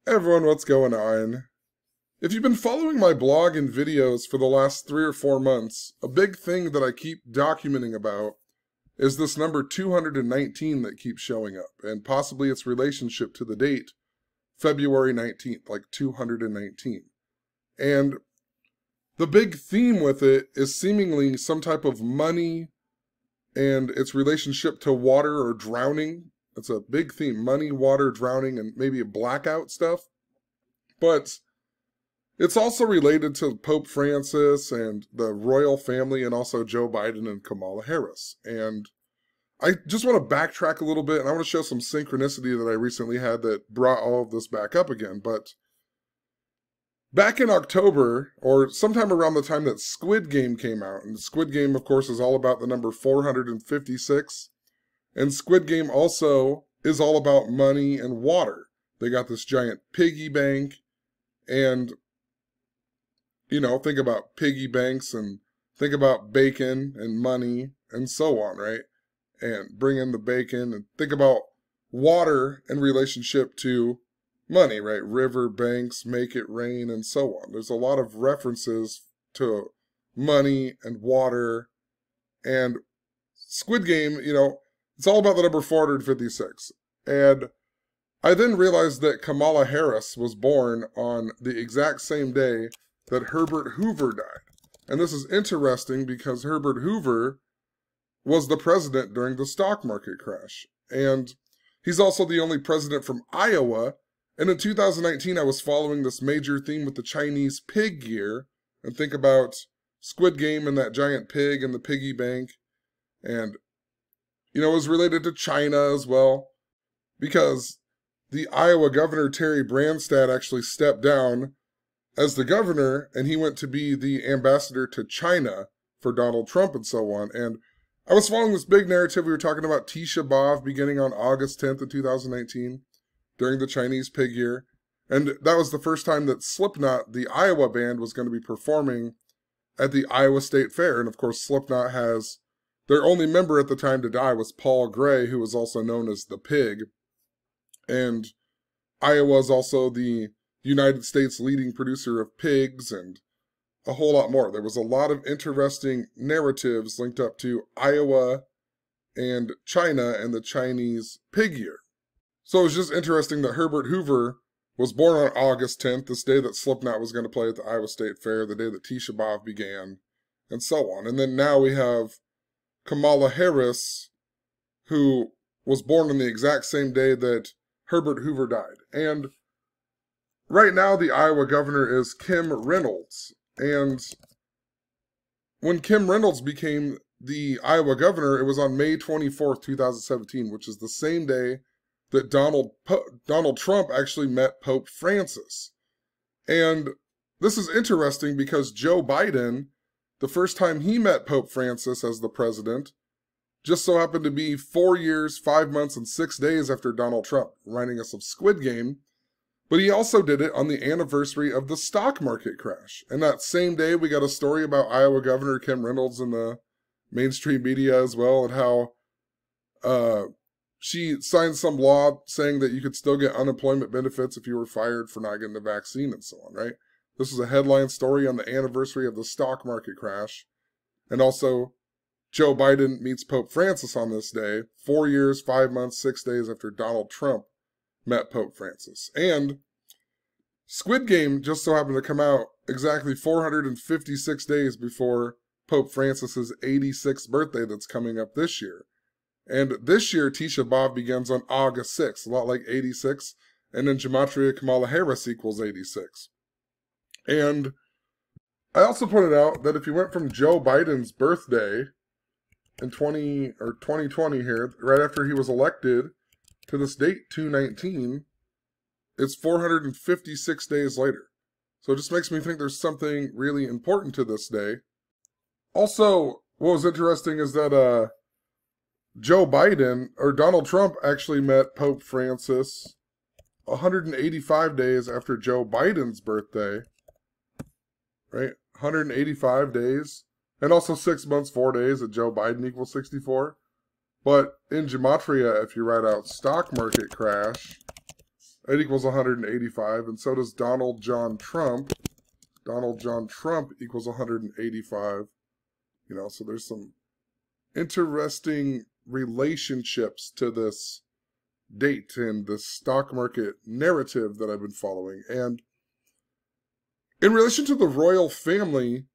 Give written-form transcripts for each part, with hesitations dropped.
Hey everyone, what's going on? If you've been following my blog and videos for the last 3 or 4 months, a big thing that I keep documenting about is this number 219 that keeps showing up, and possibly its relationship to the date, February 19th, like 219. And the big theme with it is seemingly some type of money and its relationship to water or drowning. It's a big theme, money, water, drowning, and maybe blackout stuff. But it's also related to Pope Francis and the royal family and also Joe Biden and Kamala Harris. And I just want to backtrack a little bit, and I want to show some synchronicity that I recently had that brought all of this back up again. But back in October, or sometime around the time that Squid Game came out, and Squid Game, of course, is all about the number 456, and Squid Game also is all about money and water. They got this giant piggy bank, and, you know, think about piggy banks and think about bacon and money and so on, right? And bring in the bacon and think about water in relationship to money, right? River, banks, make it rain, and so on. There's a lot of references to money and water, and Squid Game, you know, it's all about the number 456. And I then realized that Kamala Harris was born on the exact same day that Herbert Hoover died. And this is interesting because Herbert Hoover was the president during the stock market crash. And he's also the only president from Iowa. And in 2019, I was following this major theme with the Chinese pig year. And think about Squid Game and that giant pig and the piggy bank. And, you know, it was related to China as well. Because the Iowa governor, Terry Branstad, actually stepped down as the governor, and he went to be the ambassador to China for Donald Trump and so on. And I was following this big narrative. We were talking about Tisha B'Av beginning on August 10th of 2019 during the Chinese pig year. And that was the first time that Slipknot, the Iowa band, was going to be performing at the Iowa State Fair. And of course, Slipknot has, their only member at the time to die was Paul Gray, who was also known as the Pig. And Iowa is also the United States leading producer of pigs and a whole lot more. There was a lot of interesting narratives linked up to Iowa and China and the Chinese pig year. So it was just interesting that Herbert Hoover was born on August 10th, this day that Slipknot was going to play at the Iowa State Fair, the day that Tisha B'Av began, and so on. And then now we have Kamala Harris, who was born on the exact same day that Herbert Hoover died. And right now, the Iowa governor is Kim Reynolds. And when Kim Reynolds became the Iowa governor, it was on May 24th, 2017, which is the same day that Donald Trump actually met Pope Francis. And this is interesting because Joe Biden, the first time he met Pope Francis as the president, just so happened to be 4 years, 5 months, and 6 days after Donald Trump, reminding us of Squid Game. But he also did it on the anniversary of the stock market crash. And that same day, we got a story about Iowa Governor Kim Reynolds in the mainstream media as well, and how she signed some law saying that you could still get unemployment benefits if you were fired for not getting the vaccine and so on, right? This was a headline story on the anniversary of the stock market crash. And also, Joe Biden meets Pope Francis on this day, 4 years, 5 months, 6 days after Donald Trump met Pope Francis. And Squid Game just so happened to come out exactly 456 days before Pope Francis's 86th birthday that's coming up this year. And this year, Tisha B'Av begins on August 6th, a lot like 86, and then gematriaeffect.Kamala Harris equals 86. And I also pointed out that if you went from Joe Biden's birthday in 2020 here, right after he was elected, to this date, 219, it's 456 days later. So it just makes me think there's something really important to this day. Also, what was interesting is that Joe Biden, or Donald Trump, actually met Pope Francis 185 days after Joe Biden's birthday, right? 185 days. And also 6 months, 4 days at Joe Biden equals 64. But in gematria, if you write out stock market crash, It equals 185, and so does Donald John Trump. Donald John Trump equals 185. You know, so there's some interesting relationships to this date and the stock market narrative that I've been following. And in relation to the royal family,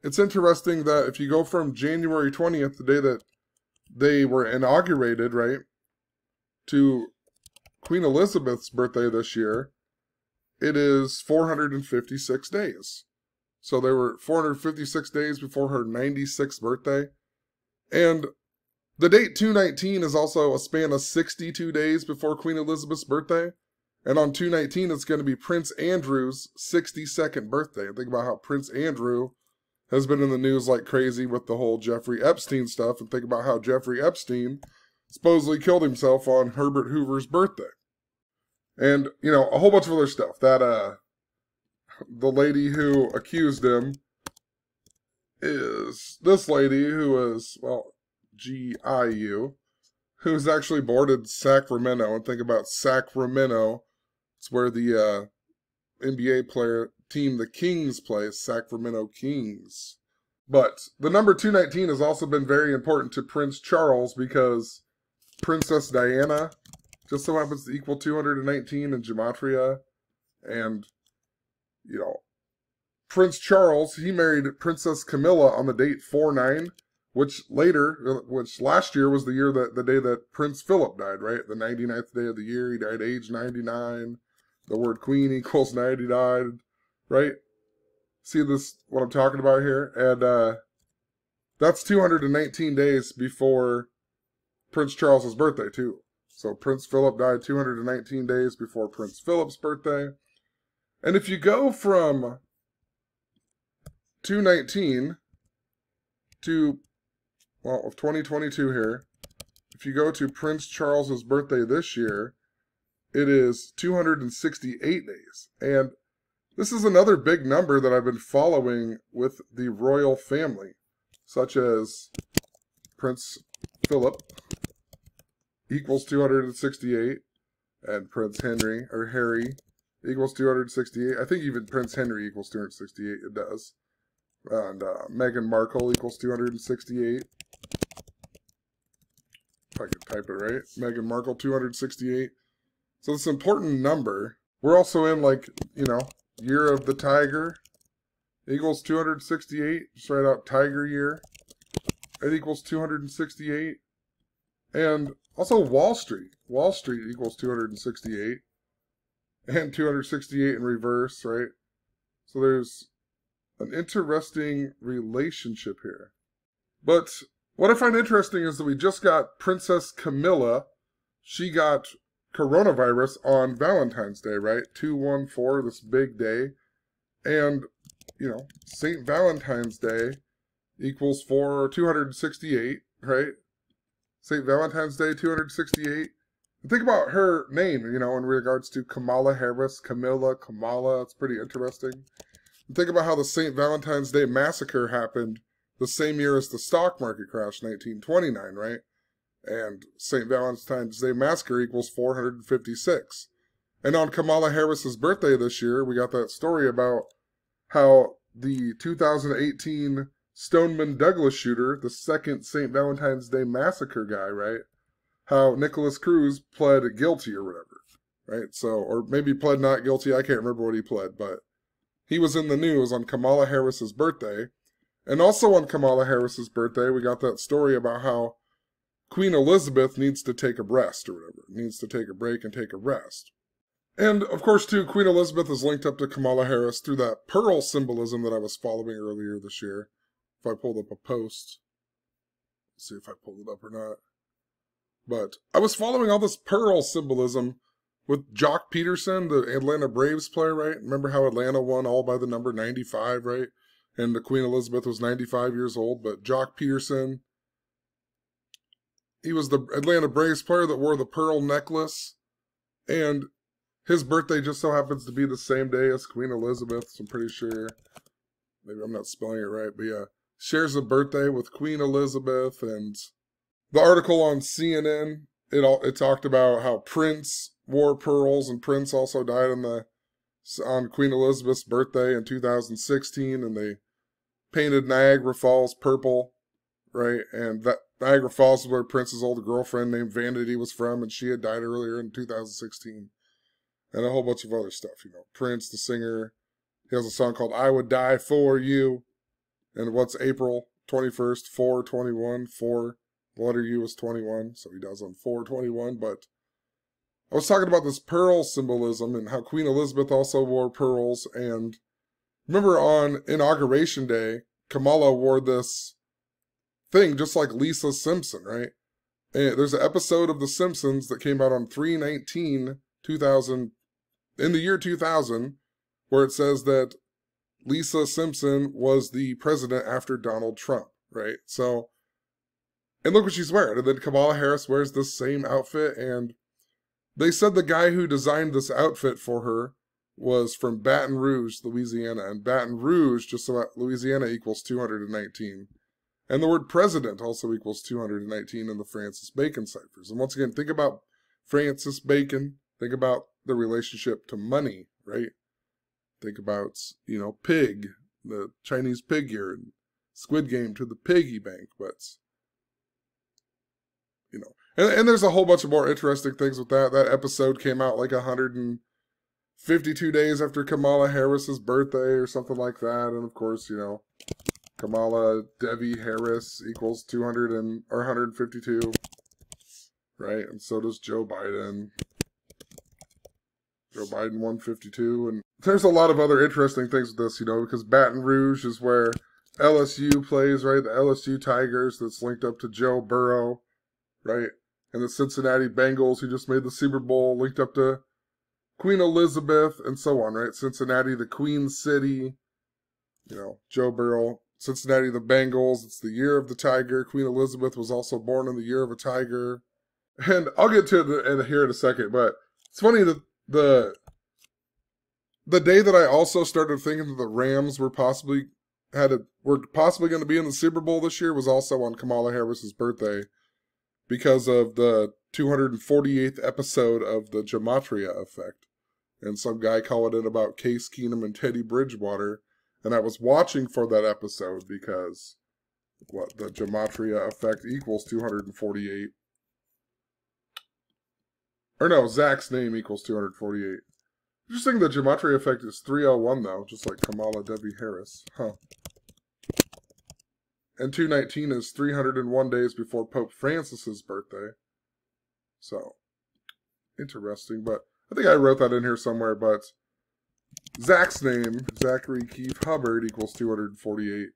it's interesting that if you go from January 20th, the day that they were inaugurated, right, to Queen Elizabeth's birthday this year, it is 456 days. So there were 456 days before her 96th birthday. And the date 219 is also a span of 62 days before Queen Elizabeth's birthday. And on 219, it's going to be Prince Andrew's 62nd birthday. And think about how Prince Andrew has been in the news like crazy with the whole Jeffrey Epstein stuff. And think about how Jeffrey Epstein supposedly killed himself on Herbert Hoover's birthday. And, you know, a whole bunch of other stuff. That, the lady who accused him is this lady who is, well, G-I-U, who's actually born in Sacramento. And think about Sacramento. It's where the NBA player team, the Kings, play, Sacramento Kings. But the number 219 has also been very important to Prince Charles because Princess Diana just so happens to equal 219 in gematria. And, you know, Prince Charles, he married Princess Camilla on the date 4/9, which last year was the day that Prince Philip died, right? The 99th day of the year. He died age 99. The word queen equals 99, right? See this, what I'm talking about here? And that's 219 days before Prince Charles's birthday, too. So Prince Philip died 219 days before Prince Philip's birthday. And if you go from 219 to, well, of 2022 here, if you go to Prince Charles's birthday this year, it is 268 days. And this is another big number that I've been following with the royal family, such as Prince Philip equals 268, and Prince Henry, or Harry, equals 268. I think even Prince Henry equals 268, it does. And Meghan Markle equals 268. If I could type it right. Meghan Markle, 268. So this important number. We're also in, like, you know, Year of the Tiger equals 268. Just write out Tiger Year. It equals 268. And also Wall Street. Wall Street equals 268. And 268 in reverse, right? So there's an interesting relationship here. But what I find interesting is that we just got Princess Camilla. She got coronavirus on Valentine's Day, right? 2/14, this big day. And, you know, St. Valentine's Day equals 268, right? St. Valentine's Day, 268. And think about her name, you know, in regards to Kamala Harris, Camilla, Kamala. It's pretty interesting. And think about how the St. Valentine's Day massacre happened the same year as the stock market crash, 1929, right? And St. Valentine's Day massacre equals 456. And on Kamala Harris's birthday this year, we got that story about how the 2018 Stoneman Douglas shooter, the second St. Valentine's Day massacre guy, right? How Nicholas Cruz pled guilty or whatever, right? So, or maybe pled not guilty. I can't remember what he pled, but he was in the news on Kamala Harris's birthday. And also on Kamala Harris's birthday, we got that story about how Queen Elizabeth needs to take a rest or whatever. Needs to take a break and take a rest. And, of course, too, Queen Elizabeth is linked up to Kamala Harris through that pearl symbolism that I was following earlier this year. If I pulled up a post. Let's see if I pulled it up or not. But I was following all this pearl symbolism with Jock Peterson, the Atlanta Braves player, right? Remember how Atlanta won all by the number 95, right? And the Queen Elizabeth was 95 years old. But Jock Peterson, he was the Atlanta Braves player that wore the pearl necklace. And his birthday just so happens to be the same day as Queen Elizabeth. So I'm pretty sure, maybe I'm not spelling it right, but yeah. Shares a birthday with Queen Elizabeth. And the article on CNN it talked about how Prince wore pearls, and Prince also died on Queen Elizabeth's birthday in 2016, and they painted Niagara Falls purple, right? And that Niagara Falls is where Prince's old girlfriend named Vanity was from, and she had died earlier in 2016. And a whole bunch of other stuff, Prince, the singer, he has a song called I Would Die For You. And what's April 21st? 4/21. 4, the letter U is 21, so he dies on 4/21. But I was talking about this pearl symbolism and how Queen Elizabeth also wore pearls. And remember on Inauguration Day, Kamala wore this thing just like Lisa Simpson, right? And there's an episode of The Simpsons that came out on 3/19/2000, in the year 2000, where it says that Lisa Simpson was the president after Donald Trump, right? So, and look what she's wearing. And then Kamala Harris wears this same outfit, and they said the guy who designed this outfit for her was from Baton Rouge, Louisiana. And Baton Rouge, just about Louisiana, equals 219. And the word president also equals 219 in the Francis Bacon ciphers. And once again, think about Francis Bacon. Think about the relationship to money, right? Think about, pig, the Chinese pig here, and Squid Game to the piggy bank. But, and there's a whole bunch of more interesting things with that. That episode came out like 152 days after Kamala Harris's birthday or something like that. And of course, Kamala Devi Harris equals 152, right? And so does Joe Biden. Joe Biden 152. And there's a lot of other interesting things with this, because Baton Rouge is where LSU plays, right? The LSU Tigers, that's linked up to Joe Burrow, right? And the Cincinnati Bengals, who just made the Super Bowl, linked up to Queen Elizabeth, and so on, right? Cincinnati, the Queen City, Joe Burrow. Cincinnati, the Bengals, it's the year of the tiger. Queen Elizabeth was also born in the year of a tiger. And I'll get to it here in a second, but it's funny that the day that I also started thinking that the Rams were possibly going to be in the Super Bowl this year was also on Kamala Harris's birthday, because of the 248th episode of the Gematria Effect. And some guy called it about Case Keenum and Teddy Bridgewater. And I was watching for that episode because the Gematria Effect equals 248. Or no, Zach's name equals 248. Interesting, the Gematria Effect is 301 though, just like Kamala Devi Harris. Huh. And 219 is 301 days before Pope Francis's birthday. So, interesting. But I think I wrote that in here somewhere, but Zach's name, Zachary Keith Hubbard, equals 248.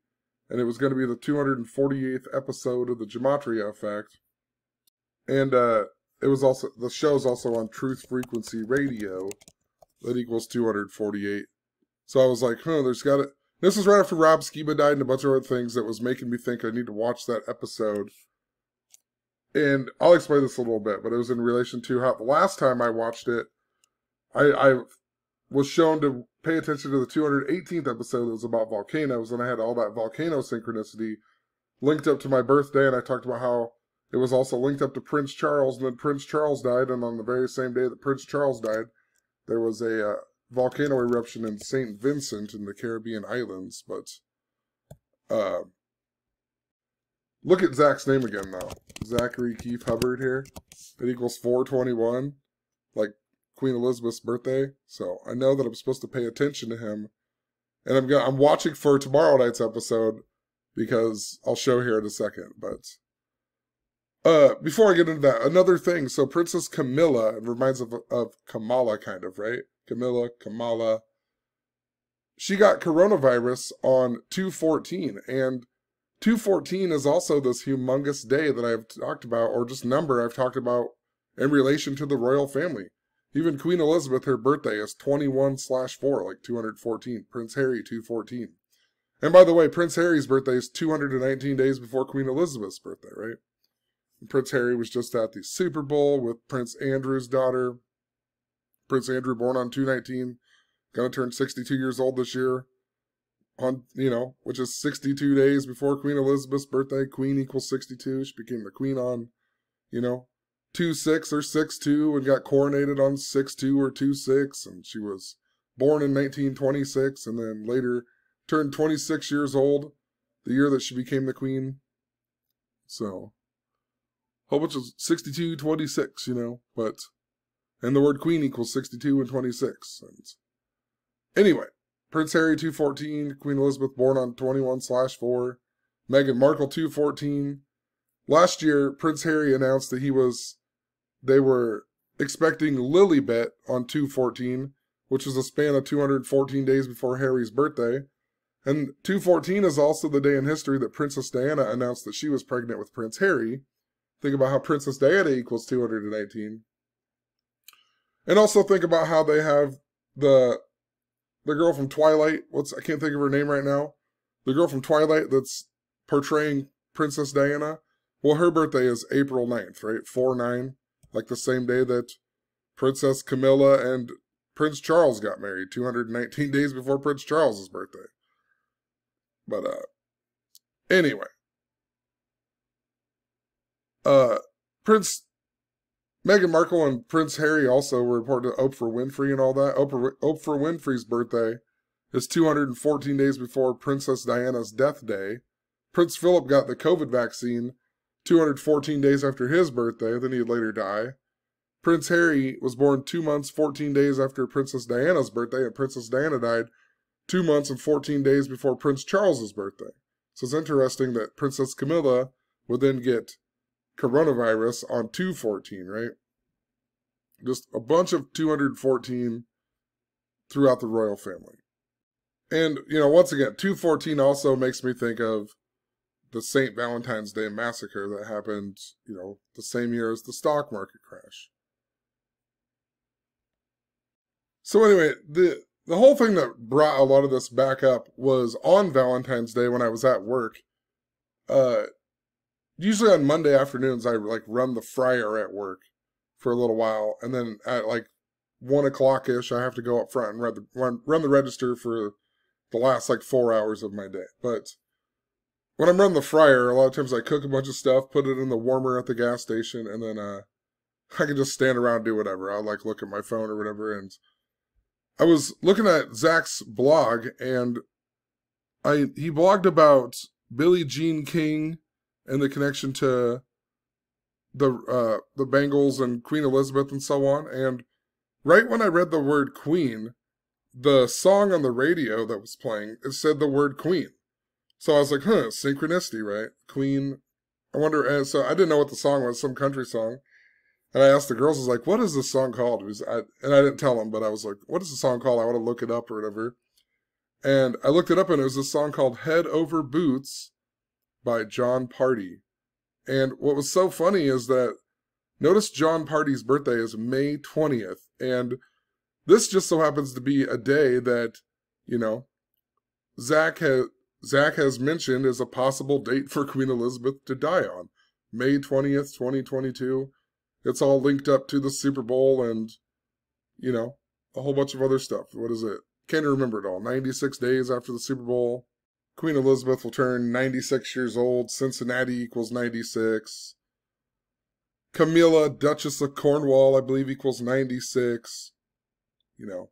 And it was going to be the 248th episode of the Gematria Effect. And the show's also on Truth Frequency Radio. That equals 248. So I was like, there's got it. This was right after Rob Skiba died and a bunch of other things that was making me think I need to watch that episode. And I'll explain this a little bit, but it was in relation to how the last time I watched it, I was shown to pay attention to the 218th episode that was about volcanoes, and I had all that volcano synchronicity linked up to my birthday, and I talked about how it was also linked up to Prince Charles, and then Prince Charles died, and on the very same day that Prince Charles died, there was a volcano eruption in St. Vincent in the Caribbean islands. But look at Zach's name again now. Zachary Keith Hubbard here. It equals 421, like Queen Elizabeth's birthday. So I know that I'm supposed to pay attention to him. And I'm watching for tomorrow night's episode, because I'll show here in a second. But before I get into that, another thing. So Princess Camilla, it reminds of Kamala kind of, right? Kamala. She got coronavirus on 2/14, and 2/14 is also this humongous day that I've talked about, or just number I've talked about in relation to the royal family. Even Queen Elizabeth, her birthday is 21/4, like 214. Prince Harry, 2/14. And by the way, Prince Harry's birthday is 219 days before Queen Elizabeth's birthday, right? And Prince Harry was just at the Super Bowl with Prince Andrew's daughter. Prince Andrew, born on 2/19, gonna turn 62 years old this year. Which is 62 days before Queen Elizabeth's birthday. Queen equals 62. She became the queen on, 2/6 or 6/2 and got coronated on 6/2 or 2/6, and she was born in 1926 and then later turned 26 years old the year that she became the queen. So, whole bunch of 62, 26, you know, but, and the word queen equals 62 and 26. And anyway, Prince Harry 214, Queen Elizabeth born on 21/4, Meghan Markle 214. Last year, Prince Harry announced that they were expecting Lilibet on 214, which was a span of 214 days before Harry's birthday. And 214 is also the day in history that Princess Diana announced that she was pregnant with Prince Harry. Think about how Princess Diana equals 219. And also think about how they have the girl from Twilight, I can't think of her name right now. The girl from Twilight that's portraying Princess Diana. Well, her birthday is April 9th, right? 4/9, like the same day that Princess Camilla and Prince Charles got married, 219 days before Prince Charles's birthday. But, anyway. Meghan Markle and Prince Harry also were reported to Oprah Winfrey and all that. Oprah Winfrey's birthday is 214 days before Princess Diana's death day. Prince Philip got the COVID vaccine 214 days after his birthday, then he'd later die. Prince Harry was born 2 months, 14 days after Princess Diana's birthday, and Princess Diana died 2 months and 14 days before Prince Charles's birthday. So it's interesting that Princess Camilla would then get coronavirus on 214, right? Just a bunch of 214 throughout the royal family. And, you know, once again, 214 also makes me think of the St. Valentine's Day massacre that happened, you know, the same year as the stock market crash. So anyway, the whole thing that brought a lot of this back up was on Valentine's Day when I was at work. Usually on Monday afternoons, I like run the fryer at work for a little while, and then at like 1 o'clock-ish, I have to go up front and run the register for the last like 4 hours of my day. But when I'm running the fryer, a lot of times I cook a bunch of stuff, put it in the warmer at the gas station, and then I can just stand around and do whatever. I'll like look at my phone or whatever. And I was looking at Zach's blog, and he blogged about Billie Jean King and the connection to the Bengals and Queen Elizabeth and so on. And right when I read the word queen, the song on the radio that was playing, it said the word queen. So I was like, synchronicity, right? Queen. I wonder, and so I didn't know what the song was, some country song. And I asked the girls, I was like, what is this song called? And I didn't tell them, but I was like, what is the song called? I want to look it up or whatever. And I looked it up, and it was a song called Head Over Boots by John Party. And what was so funny is that, notice John Party's birthday is May 20th. And this just so happens to be a day that, you know, Zach has mentioned as a possible date for Queen Elizabeth to die on. May 20th, 2022. It's all linked up to the Super Bowl and, you know, a whole bunch of other stuff. What is it? Can't remember it all. 96 days after the Super Bowl. Queen Elizabeth will turn 96 years old. Cincinnati equals 96. Camilla, Duchess of Cornwall, I believe equals 96. You know.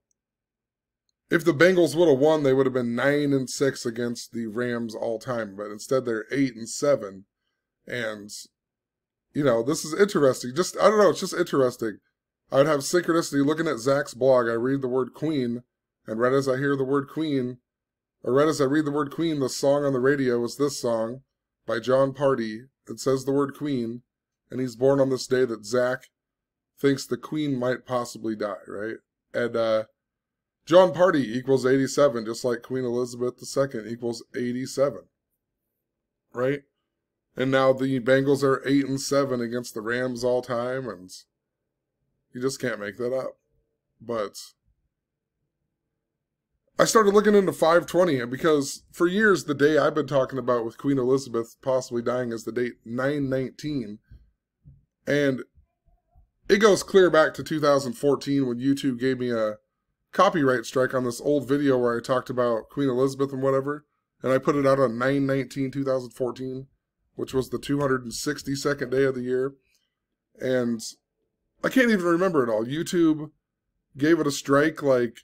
If the Bengals would have won, they would have been 9-6 against the Rams all time. But instead they're 8-7. And, you know, this is interesting. I don't know, it's just interesting. I would have synchronicity looking at Zach's blog. I read the word queen. And right as I hear the word queen, or right as I read the word queen, the song on the radio is this song by John Party. It says the word queen, and he's born on this day that Zach thinks the queen might possibly die, right? And John Party equals 87, just like Queen Elizabeth II equals 87, right? And now the Bengals are 8-7 against the Rams all time, and you just can't make that up. But I started looking into 520 because for years the day I've been talking about with Queen Elizabeth possibly dying is the date 9/19. And it goes clear back to 2014 when YouTube gave me a copyright strike on this old video where I talked about Queen Elizabeth and whatever. And I put it out on 9/19/2014, which was the 262nd day of the year. And I can't even remember it all. YouTube gave it a strike like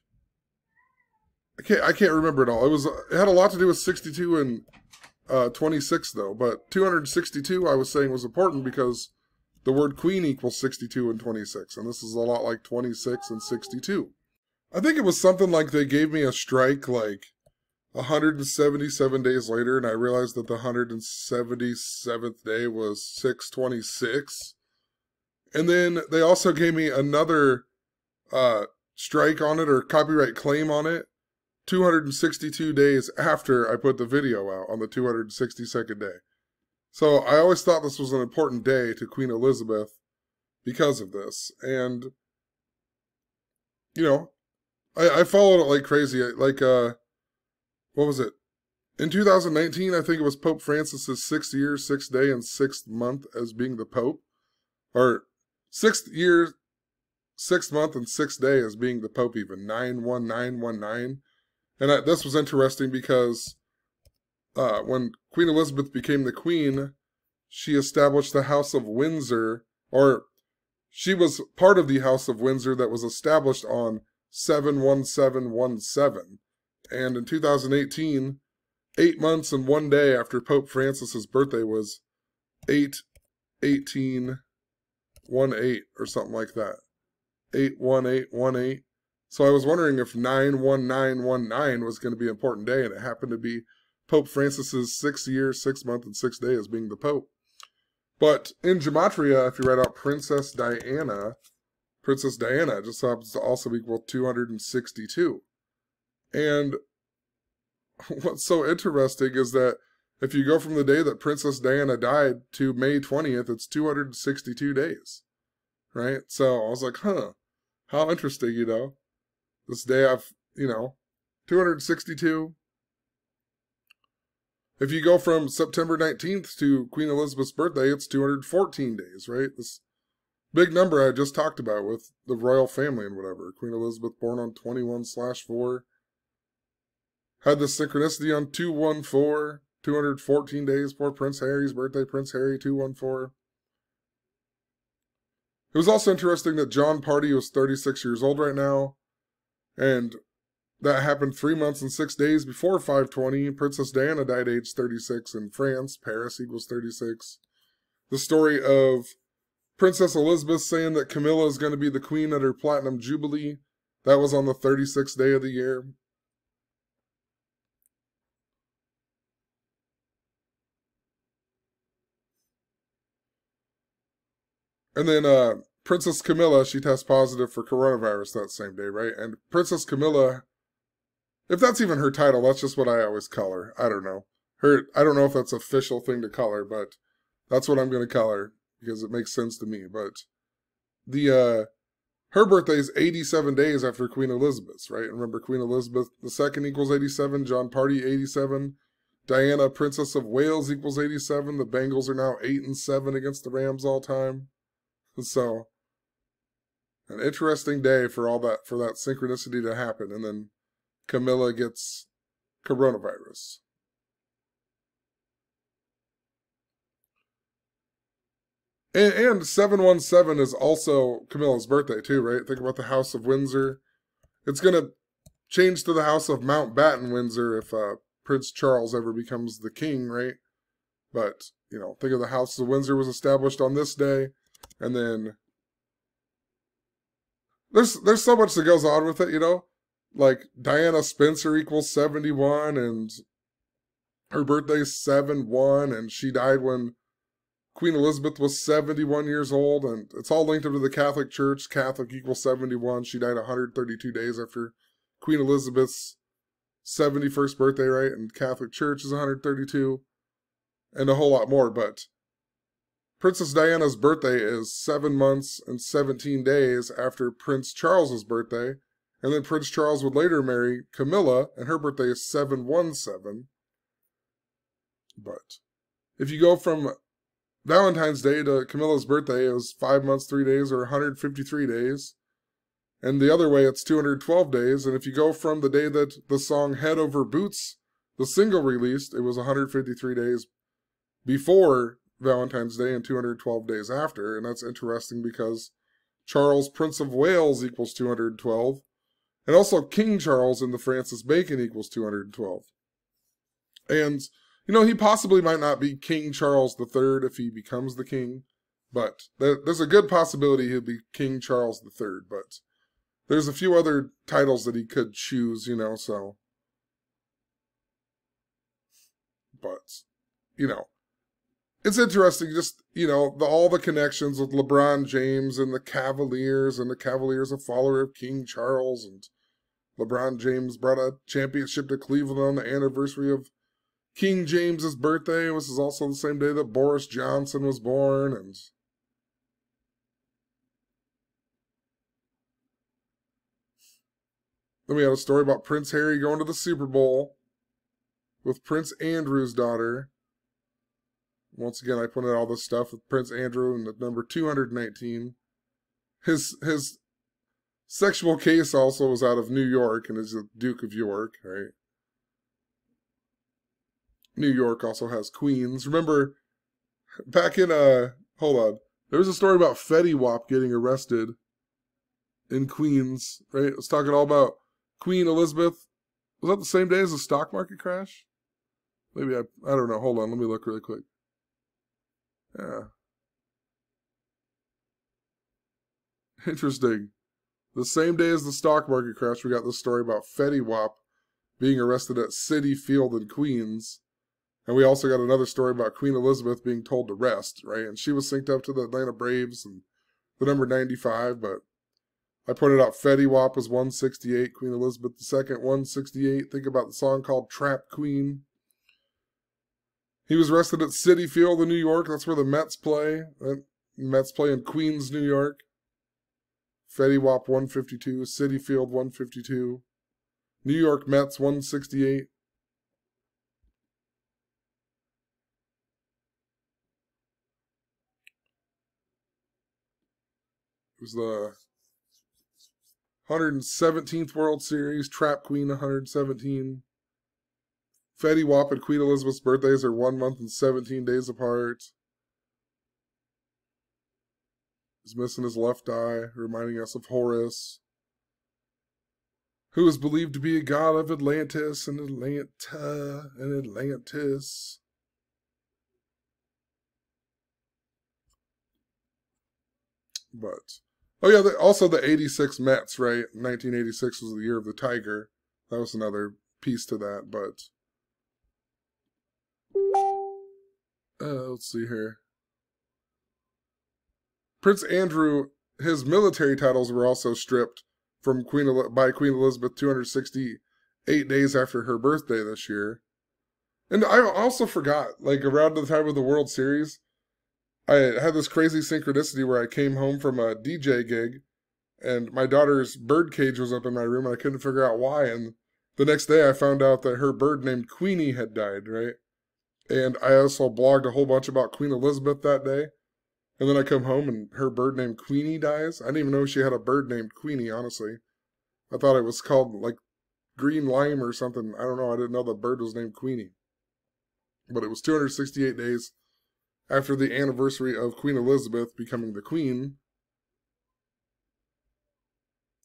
I can't remember it all. It had a lot to do with 62 and 26 though, but 262 I was saying was important because the word queen equals 62 and 26, and this is a lot like 26 and 62. I think it was something like they gave me a strike like 177 days later, and I realized that the 177th day was 626. And then they also gave me another strike on it, or copyright claim on it, 262 days after I put the video out on the 262nd day. So I always thought this was an important day to Queen Elizabeth because of this. And, you know, I followed it like crazy. Like, what was it? In 2019, I think it was Pope Francis's 6th year, 6th day, and 6th month as being the Pope. Or 6th year, 6th month, and 6th day as being the Pope even. 91919. And this was interesting because when Queen Elizabeth became the Queen, she established the House of Windsor, or she was part of the House of Windsor that was established on 7/17/17. And in 2018, 8 months and 1 day after Pope Francis's birthday was 8/18/18 or something like that. 8/18/18. So I was wondering if 9/19/19 was going to be an important day, and it happened to be Pope Francis's 6th year, 6th month, and 6th day as being the Pope. But in Gematria, if you write out Princess Diana just happens to also equal 262. And what's so interesting is that if you go from the day that Princess Diana died to May 20th, it's 262 days, right? So I was like, huh, how interesting, you know? This day I've, 262. If you go from September 19th to Queen Elizabeth's birthday, it's 214 days, right? This big number I just talked about with the royal family and whatever. Queen Elizabeth born on 21/4. Had the synchronicity on 214, 214 days before Prince Harry's birthday. Prince Harry, 214. It was also interesting that John Party was 36 years old right now. And that happened 3 months and 6 days before 520. Princess Diana died age 36 in France. Paris equals 36. The story of Princess Elizabeth saying that Camilla is going to be the queen at her Platinum Jubilee. That was on the 36th day of the year. And then Princess Camilla, she tests positive for coronavirus that same day, right? And Princess Camilla, if that's even her title, that's just what I always call her. I don't know. I don't know if that's an official thing to call her, but that's what I'm going to call her because it makes sense to me. But her birthday is 87 days after Queen Elizabeth's, right? Remember, Queen Elizabeth II equals 87, John Party 87, Diana, Princess of Wales equals 87. The Bengals are now 8-7 against the Rams all time. So, an interesting day for that synchronicity to happen, and then Camilla gets coronavirus. And 7/17 is also Camilla's birthday too, right? Think about the House of Windsor. It's going to change to the House of Mountbatten Windsor if Prince Charles ever becomes the king, right? But, think of the House of Windsor was established on this day. And then there's so much that goes on with it, Like Diana Spencer equals 71, and her birthday's 7/1, and she died when Queen Elizabeth was 71 years old, and it's all linked up to the Catholic Church. Catholic equals 71. She died 132 days after Queen Elizabeth's 71st birthday, right? And Catholic Church is 132, and a whole lot more, but Princess Diana's birthday is 7 months and 17 days after Prince Charles's birthday, and then Prince Charles would later marry Camilla, and her birthday is 7/17. But if you go from Valentine's Day to Camilla's birthday, it was 5 months, 3 days, or 153 days. And the other way, it's 212 days. And if you go from the day that the song Head Over Boots, the single released, it was 153 days before Valentine's Day and 212 days after. And that's interesting because Charles, Prince of Wales equals 212. And also King Charles in the Francis Bacon equals 212. And, you know, he possibly might not be King Charles III if he becomes the king. But there's a good possibility he'll be King Charles III. But there's a few other titles that he could choose, you know, so. But, you know, it's interesting just, you know, all the connections with LeBron James and the Cavaliers a follower of King Charles, and LeBron James brought a championship to Cleveland on the anniversary of King James's birthday. This is also the same day that Boris Johnson was born, and then we had a story about Prince Harry going to the Super Bowl with Prince Andrew's daughter. Once again, I pointed out all this stuff with Prince Andrew and the number 219. His sexual case also was out of New York and is the Duke of York, right? New York also has queens. Remember, back in, hold on. There was a story about Fetty Wap getting arrested in Queens, right? It was talking all about Queen Elizabeth. Was that the same day as the stock market crash? Maybe I don't know. Hold on, let me look really quick. Yeah. Interesting. The same day as the stock market crash, we got this story about Fetty Wap being arrested at Citi Field in Queens. And we also got another story about Queen Elizabeth being told to rest, right? And she was synced up to the Atlanta Braves and the number 95, but I pointed out Fetty Wap was 168, Queen Elizabeth II, 168. Think about the song called Trap Queen. He was arrested at Citi Field in New York. That's where the Mets play. Mets play in Queens, New York. Fetty Wap 152, Citi Field 152. New York Mets 168. It was the 117th World Series. Trap Queen 117. Fetty Wap and Queen Elizabeth's birthdays are 1 month and 17 days apart. He's missing his left eye, reminding us of Horus, who is believed to be a god of Atlantis and Atlanta and Atlantis. But, oh yeah, also the 86 Mets, right? 1986 was the year of the Tiger. That was another piece to that, but let's see here. Prince Andrew, his military titles were also stripped from by Queen Elizabeth 268 days after her birthday this year. And I also forgot, like around the time of the World Series, I had this crazy synchronicity where I came home from a DJ gig and my daughter's bird cage was up in my room and I couldn't figure out why. And the next day I found out that her bird named Queenie had died, right? And I also blogged a whole bunch about Queen Elizabeth that day. And then I come home and her bird named Queenie dies. I didn't even know she had a bird named Queenie, honestly. I thought it was called, like, green lime or something. I don't know. I didn't know the bird was named Queenie. But it was 268 days after the anniversary of Queen Elizabeth becoming the queen.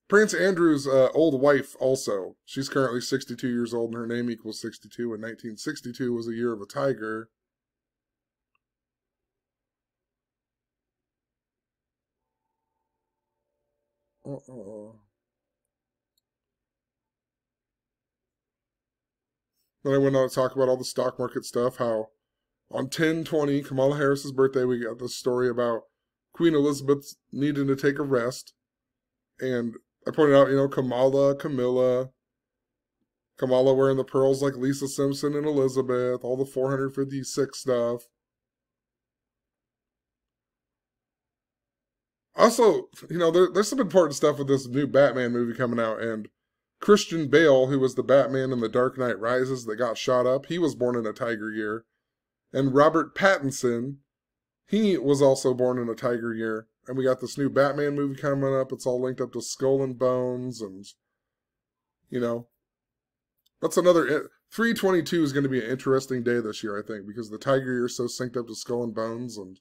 Prince Andrew's old wife also. She's currently 62 years old and her name equals 62. And 1962 was a year of a tiger. Then I went on to talk about all the stock market stuff, how on 10/20, Kamala Harris's birthday, we got this story about Queen Elizabeth needing to take a rest. And I pointed out, you know, Kamala wearing the pearls like Lisa Simpson and Elizabeth, all the 456 stuff. Also, you know, there's some important stuff with this new Batman movie coming out, and Christian Bale, who was the Batman in The Dark Knight Rises that got shot up, he was born in a tiger year. And Robert Pattinson, he was also born in a tiger year. And we got this new Batman movie coming up. It's all linked up to Skull and Bones, and, you know, that's another 3/22 is going to be an interesting day this year, I think, because the Tiger Year is so synced up to Skull and Bones, and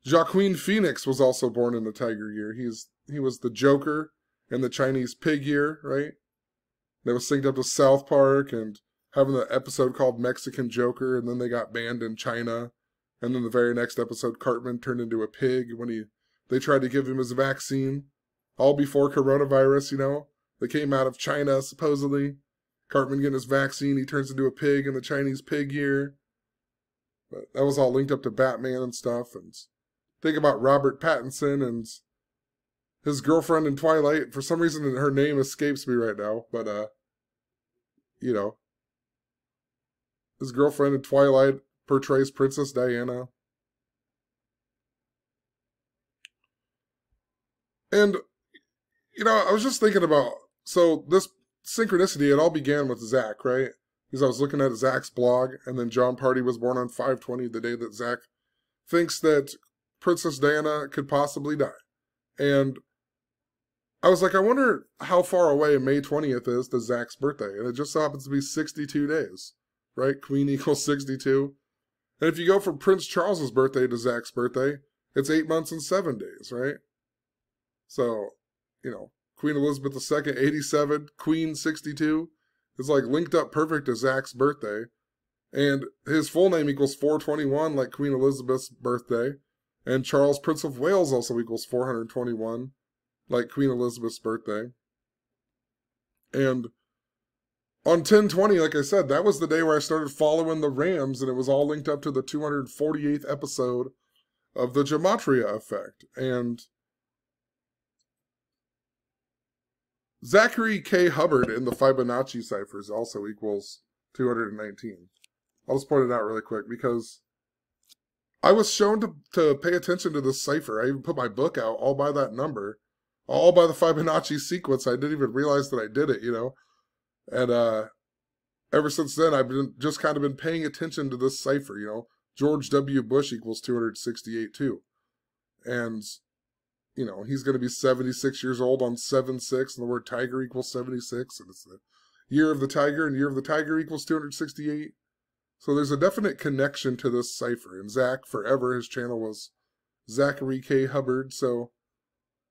Joaquin Phoenix was also born in the Tiger Year. He was the Joker in the Chinese Pig Year, right? That was synced up to South Park and having the episode called Mexican Joker, and then they got banned in China. And then the very next episode, Cartman turned into a pig when they tried to give him his vaccine. All before coronavirus, you know. They came out of China, supposedly. Cartman getting his vaccine, he turns into a pig in the Chinese Pig Year. But that was all linked up to Batman and stuff. And think about Robert Pattinson and his girlfriend in Twilight. For some reason, her name escapes me right now. But, you know. His girlfriend in Twilight portrays Princess Diana. And, you know, I was just thinking about, so this synchronicity, it all began with Zach, right? Because I was looking at Zach's blog, and then John Party was born on 5/20, the day that Zach thinks that Princess Diana could possibly die. And I was like, I wonder how far away May 20th is to Zach's birthday. And it just so happens to be 62 days, right? Queen equals 62. And if you go from Prince Charles's birthday to Zach's birthday, it's 8 months and 7 days, right? So, you know, Queen Elizabeth II, 87, Queen 62. It's like linked up perfect to Zach's birthday. And his full name equals 421, like Queen Elizabeth's birthday. And Charles, Prince of Wales, also equals 421, like Queen Elizabeth's birthday. And on 10/20, like I said, that was the day where I started following the Rams, and it was all linked up to the 248th episode of the Gematria Effect. And Zachary K. Hubbard in the Fibonacci ciphers also equals 219. I'll just point it out really quick because I was shown to pay attention to this cipher. I even put my book out all by that number, all by the Fibonacci sequence. I didn't even realize that I did it, you know. And ever since then, I've just kind of been paying attention to this cipher, you know. George W. Bush equals 268 too. And, you know, he's going to be 76 years old on 7/6, and the word tiger equals 76, and it's the year of the tiger, and year of the tiger equals 268. So there's a definite connection to this cipher. And Zach, forever, his channel was Zachary K. Hubbard, so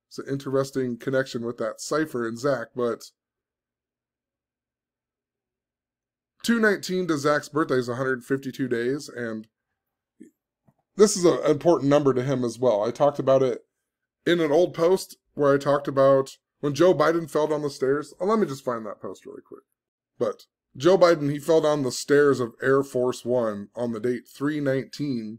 it's an interesting connection with that cipher and Zach, but 219 to Zach's birthday is 152 days, and this is an important number to him as well. I talked about it in an old post where I talked about when Joe Biden fell down the stairs. Oh, let me just find that post really quick. But Joe Biden, he fell down the stairs of Air Force One on the date 3/19,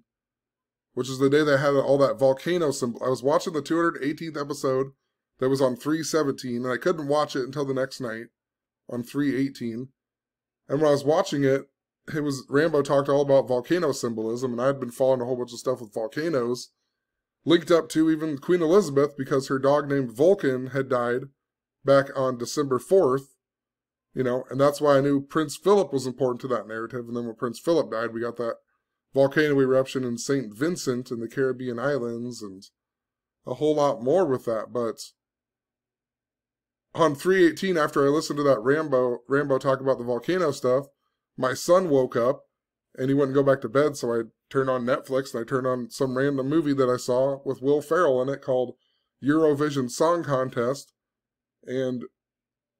which is the day that had all that volcano symbol. I was watching the 218th episode that was on 3/17, and I couldn't watch it until the next night on 3/18. And when I was watching it, Rambo talked all about volcano symbolism, and I had been following a whole bunch of stuff with volcanoes, linked up to even Queen Elizabeth, because her dog named Vulcan had died back on December 4th, you know, and that's why I knew Prince Philip was important to that narrative. And then when Prince Philip died, we got that volcano eruption in St. Vincent in the Caribbean islands, and a whole lot more with that. But on 3/18, after I listened to that Rambo talk about the volcano stuff, my son woke up and he wouldn't go back to bed, so I turned on Netflix and I turned on some random movie that I saw with Will Ferrell in it called Eurovision Song Contest. And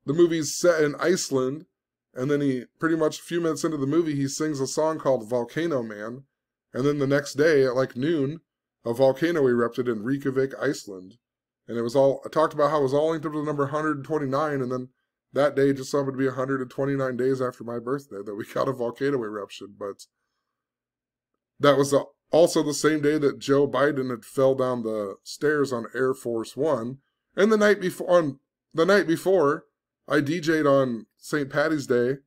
the movie's set in Iceland, and then he, pretty much a few minutes into the movie, he sings a song called Volcano Man, and then the next day at like noon, a volcano erupted in Reykjavik, Iceland. And it was all, I talked about how it was all linked up to the number 129, and then that day just happened to be 129 days after my birthday that we got a volcano eruption. But that was also the same day that Joe Biden had fell down the stairs on Air Force One. And the night before, I DJ'd on St. Patty's Day,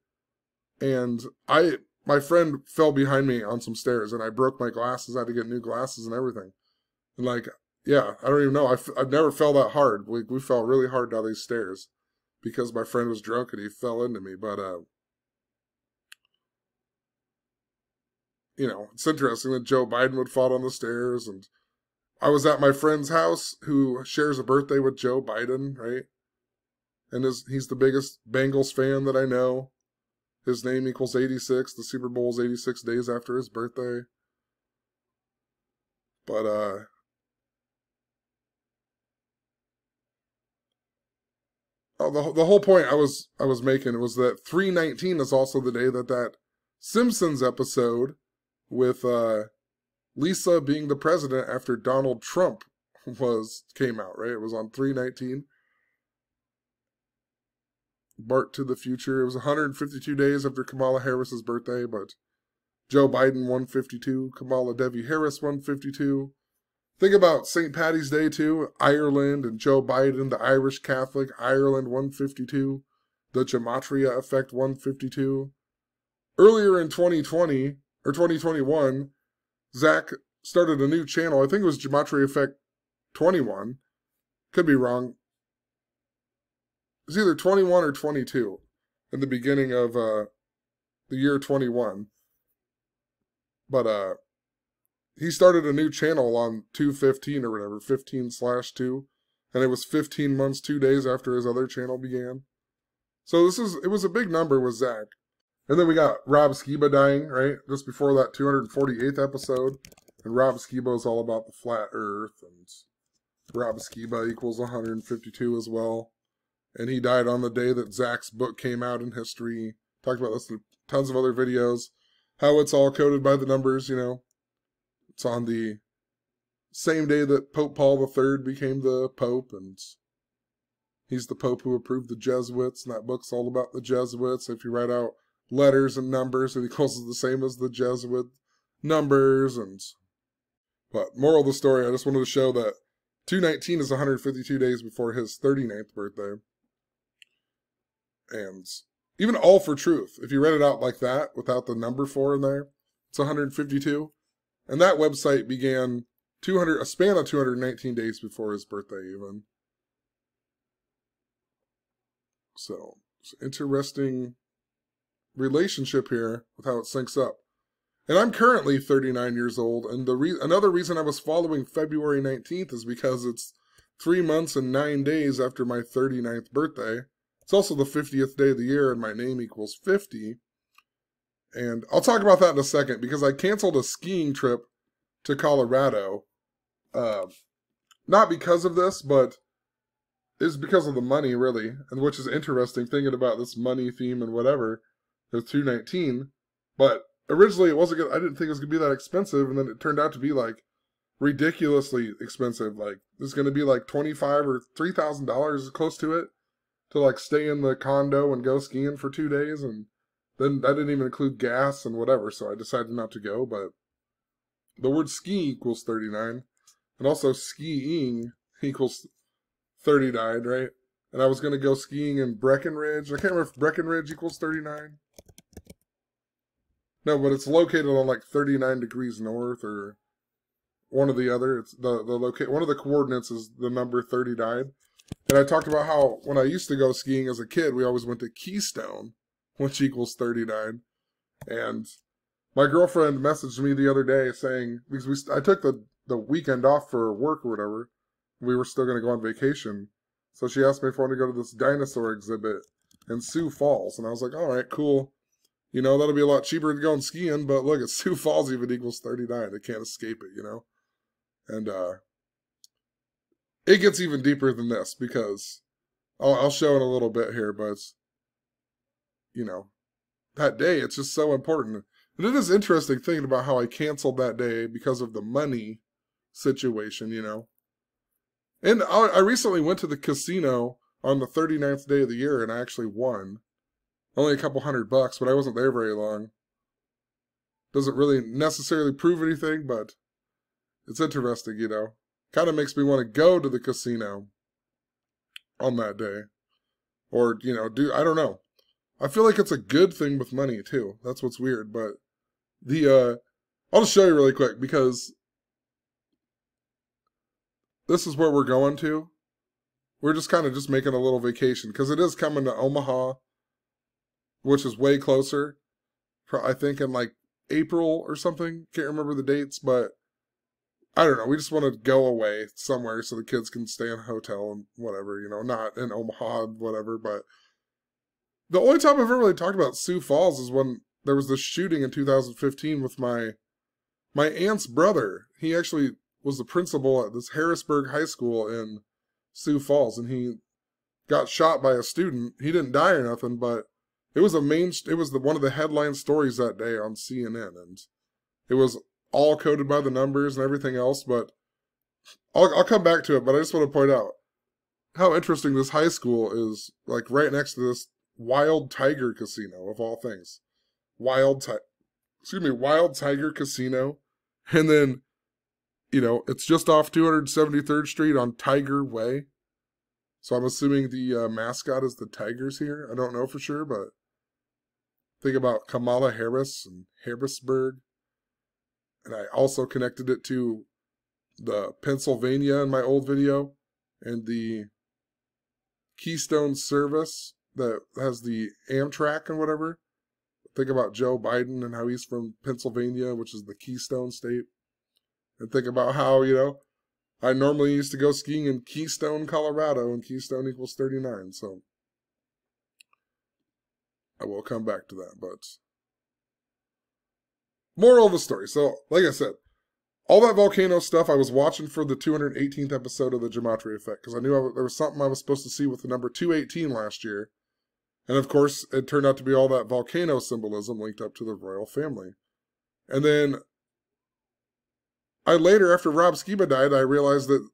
and my friend fell behind me on some stairs, and I broke my glasses. I had to get new glasses and everything. And like, yeah, I don't even know. I've never fell that hard. We fell really hard down these stairs because my friend was drunk and he fell into me. But, you know, it's interesting that Joe Biden would fall down the stairs. And I was at my friend's house who shares a birthday with Joe Biden, right? And he's the biggest Bengals fan that I know. his name equals 86. The Super Bowl is 86 days after his birthday. But, the whole point I was making was that 3/19 is also the day that Simpsons episode with Lisa being the president after Donald Trump came out, right? It was on 3/19. Bart to the Future. It was 152 days after Kamala Harris's birthday, but Joe Biden 152, Kamala Devi Harris 152. Think about St. Paddy's Day too. Ireland and Joe Biden, the Irish Catholic, Ireland 152, the Gematria Effect 152. Earlier in 2020 or 2021, Zach started a new channel. I think it was Gematria Effect 21. Could be wrong. It's either 21 or 22 in the beginning of the year 21. But he started a new channel on 2/15 or whatever, 15/2, and it was 15 months, 2 days after his other channel began. So it was a big number with Zach. And then we got Rob Skiba dying, right? Just before that 248th episode. And Rob Skiba is all about the flat earth, and Rob Skiba equals 152 as well. And he died on the day that Zach's book came out in history. Talked about this in tons of other videos. How it's all coded by the numbers, you know. It's on the same day that Pope Paul III became the Pope, and he's the Pope who approved the Jesuits, and that book's all about the Jesuits. If you write out letters and numbers, it equals the same as the Jesuit numbers. But moral of the story, I just wanted to show that 2/19 is 152 days before his 39th birthday. And even All for Truth, if you read it out like that, without the number 4 in there, it's 152. And that website began a span of 219 days before his birthday even. So, it's an interesting relationship here with how it syncs up. And I'm currently 39 years old, and another reason I was following February 19th is because it's 3 months and 9 days after my 39th birthday. It's also the 50th day of the year, and my name equals 50. And I'll talk about that in a second, because I canceled a skiing trip to Colorado. Not because of this, but it's because of the money, really. And which is interesting, thinking about this money theme and whatever. It's 2/19. But originally, it wasn't good. I didn't think it was going to be that expensive, and then it turned out to be, like, ridiculously expensive. Like, it's going to be, like, $25,000 or $3,000, close to it, to, like, stay in the condo and go skiing for 2 days, and then that didn't even include gas and whatever, so I decided not to go. But the word ski equals 39, and also skiing equals 39, right? And I was going to go skiing in Breckenridge. I can't remember if Breckenridge equals 39. No, but it's located on like 39 degrees north, or one or the other. It's one of the coordinates is the number 39. And I talked about how when I used to go skiing as a kid, we always went to Keystone, which equals 39. And my girlfriend messaged me the other day saying, because I took the weekend off for work or whatever, we were still going to go on vacation. So she asked me if I wanted to go to this dinosaur exhibit in Sioux Falls. And I was like, all right, cool. You know, that'll be a lot cheaper than going skiing, but look, at Sioux Falls even equals 39. I can't escape it, you know? And it gets even deeper than this, because I'll show in a little bit here, but, you know, that day, it's just so important. And it is interesting thinking about how I canceled that day because of the money situation, you know? And I recently went to the casino on the 39th day of the year, and I actually won. Only a couple $100, but I wasn't there very long. Doesn't really necessarily prove anything, but it's interesting, you know. Kind of makes me want to go to the casino on that day. Or, you know, I don't know. I feel like it's a good thing with money, too. That's what's weird, but I'll just show you really quick, because this is where we're going to. We're just kind of just making a little vacation, because it is coming to Omaha, which is way closer. I think in like April or something. Can't remember the dates, but I don't know. We just want to go away somewhere so the kids can stay in a hotel and whatever, you know, not in Omaha, whatever, but The only time I've ever really talked about Sioux Falls is when there was this shooting in 2015 with my aunt's brother. He actually was the principal at this Harrisburg High School in Sioux Falls, and he got shot by a student. He didn't die or nothing, but it was one of the headline stories that day on CNN, and it was all coded by the numbers and everything else. But I'll come back to it. But I just want to point out how interesting this high school is, like right next to this Wild Tiger Casino of all things. Wild Tiger Casino, and then it's just off 273rd Street on Tiger Way. So I'm assuming the mascot is the Tigers here. I don't know for sure, but think about Kamala Harris and Harrisburg. And I also connected it to the Pennsylvania in my old video and the Keystone service that has the Amtrak and whatever. Think about Joe Biden and how he's from Pennsylvania, which is the Keystone state. And think about how, I normally used to go skiing in Keystone, Colorado, and Keystone equals 39. So I will come back to that. But moral of the story. So, like I said, all that volcano stuff I was watching for the 218th episode of the Gematria Effect, because I knew there was something I was supposed to see with the number 218 last year. And of course, it turned out to be all that volcano symbolism linked up to the royal family. And then I later, after Rob Skiba died, I realized that,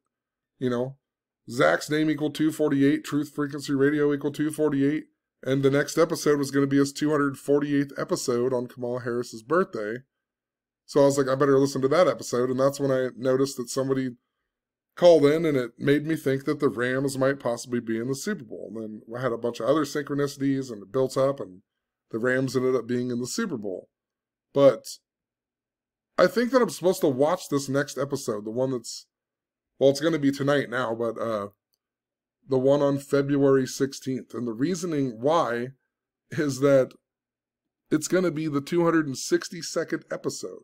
Zach's name equaled 248, Truth Frequency Radio equaled 248, and the next episode was going to be his 248th episode on Kamala Harris's birthday. So I was like, I better listen to that episode, and that's when I noticed that somebody called in, and it made me think that the Rams might possibly be in the Super Bowl. And then I had a bunch of other synchronicities, and it built up, and the Rams ended up being in the Super Bowl. But I think that I'm supposed to watch this next episode, the one that's, it's going to be tonight now, but the one on February 16th. And the reasoning why is that it's going to be the 262nd episode.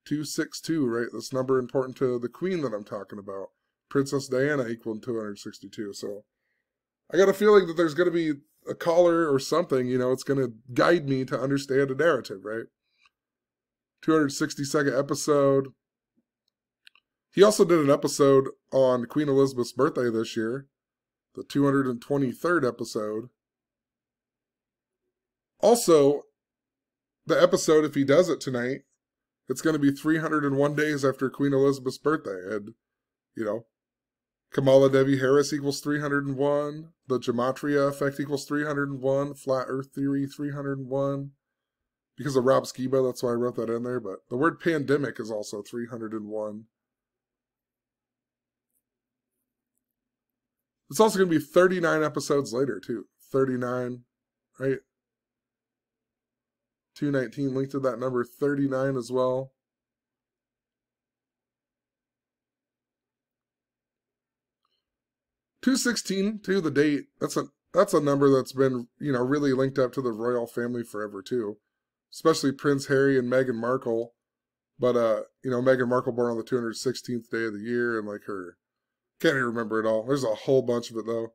262, right? This number important to the queen that I'm talking about. Princess Diana equaling 262. So I got a feeling that there's going to be a caller or something, it's going to guide me to understand a narrative, right? 262nd episode. He also did an episode on Queen Elizabeth's birthday this year, the 223rd episode. Also, the episode, if he does it tonight, it's going to be 301 days after Queen Elizabeth's birthday. And, Kamala Devi Harris equals 301. The Gematria Effect equals 301. Flat Earth Theory 301. Because of Rob Skiba, that's why I wrote that in there. But the word pandemic is also 301. It's also going to be 39 episodes later, too. 39, right? 219 linked to that number 39 as well. $216 to the date. That's a number that's been, really linked up to the royal family forever too. Especially Prince Harry and Meghan Markle. But Meghan Markle born on the 216th day of the year, and like her, can't even remember it all. There's a whole bunch of it though.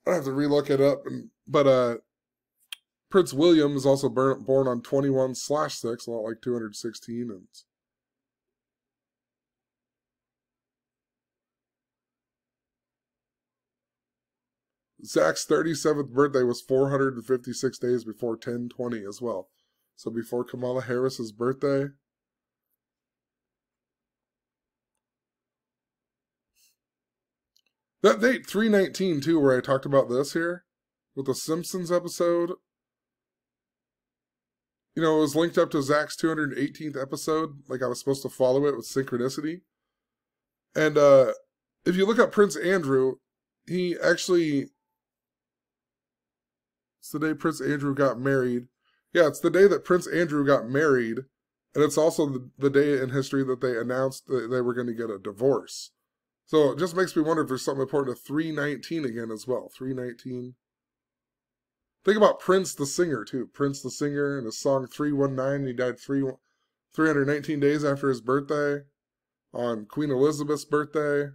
I have to relook it up, but Prince William is also born on 21/6, a lot like 216. And Zach's 37th birthday was 456 days before 1020 as well. So before Kamala Harris's birthday. That date, 319 too, where I talked about this here, with the Simpsons episode. It was linked up to Zach's 218th episode, like I was supposed to follow it with synchronicity. And if you look up Prince Andrew, he actually, it's the day Prince Andrew got married. Yeah, it's the day that Prince Andrew got married, and it's also the day in history that they announced that they were going to get a divorce. So it just makes me wonder if there's something important to 319 again as well. 319. Think about Prince the singer, too. Prince the singer and his song 319. He died 319 days after his birthday on Queen Elizabeth's birthday.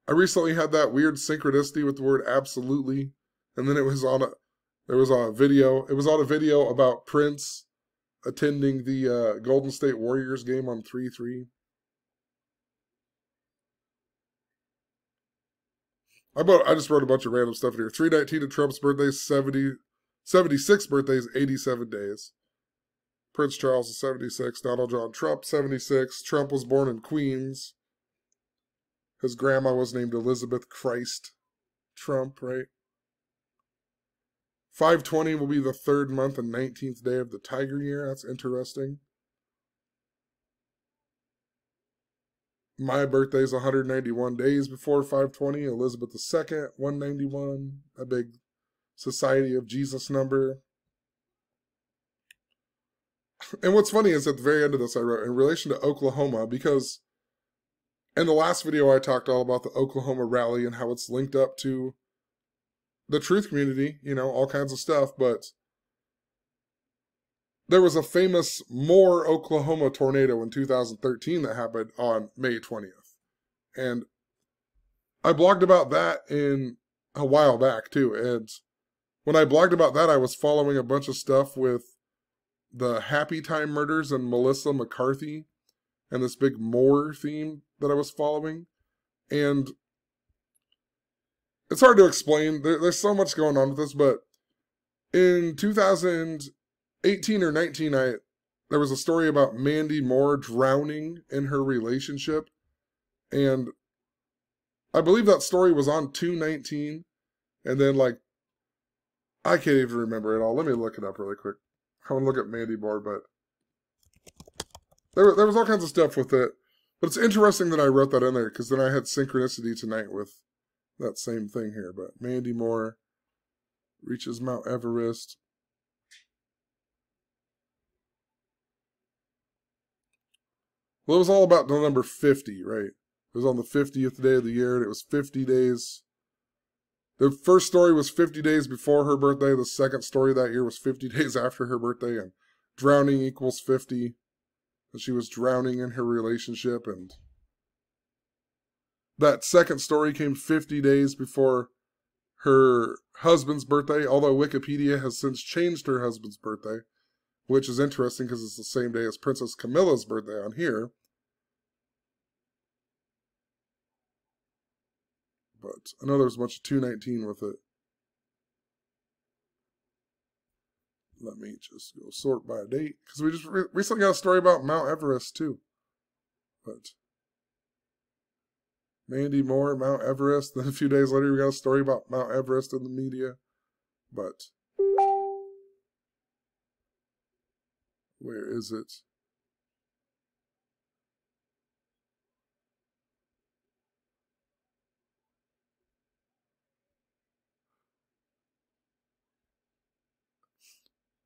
I recently had that weird synchronicity with the word absolutely, and then it was on a video. It was on a video about Prince attending the Golden State Warriors game on 3/3. I just wrote a bunch of random stuff here. 3/19 to Trump's birthday, 76 birthdays, 87 days. Prince Charles is 76. Donald John Trump, 76. Trump was born in Queens. His grandma was named Elizabeth Christ Trump, right? 5/20 will be the 3rd month and 19th day of the Tiger year. That's interesting. My birthday is 191 days before 5/20. Elizabeth II, 191. A big Society of Jesus number. And what's funny is at the very end of this, I wrote, in relation to Oklahoma, because in the last video I talked all about the Oklahoma rally and how it's linked up to the truth community, you know, all kinds of stuff, but there was a famous Moore, Oklahoma tornado in 2013 that happened on May 20th. And I blogged about that in a while back too. And when I blogged about that, I was following a bunch of stuff with the Happy Time murders and Melissa McCarthy and this big Moore theme that I was following. And it's hard to explain. There's so much going on with this, but in 2018 or 19, there was a story about Mandy Moore drowning in her relationship. And I believe that story was on 2/19. And then, like, I can't even remember it all. Let me look it up really quick. I want to look at Mandy Moore, but there was all kinds of stuff with it. But it's interesting that I wrote that in there, because then I had synchronicity tonight with that same thing here. But Mandy Moore reaches Mount Everest. Well, it was all about the number 50, right? It was on the 50th day of the year, and it was 50 days. The first story was 50 days before her birthday. The second story that year was 50 days after her birthday, and drowning equals 50. And she was drowning in her relationship, and that second story came 50 days before her husband's birthday, although Wikipedia has since changed her husband's birthday, which is interesting because it's the same day as Princess Camilla's birthday on here. But I know there was a bunch of 2/19 with it. Let me just go sort by date, because we just recently got a story about Mount Everest too. But Mandy Moore, Mount Everest. Then a few days later, we got a story about Mount Everest in the media. But where is it?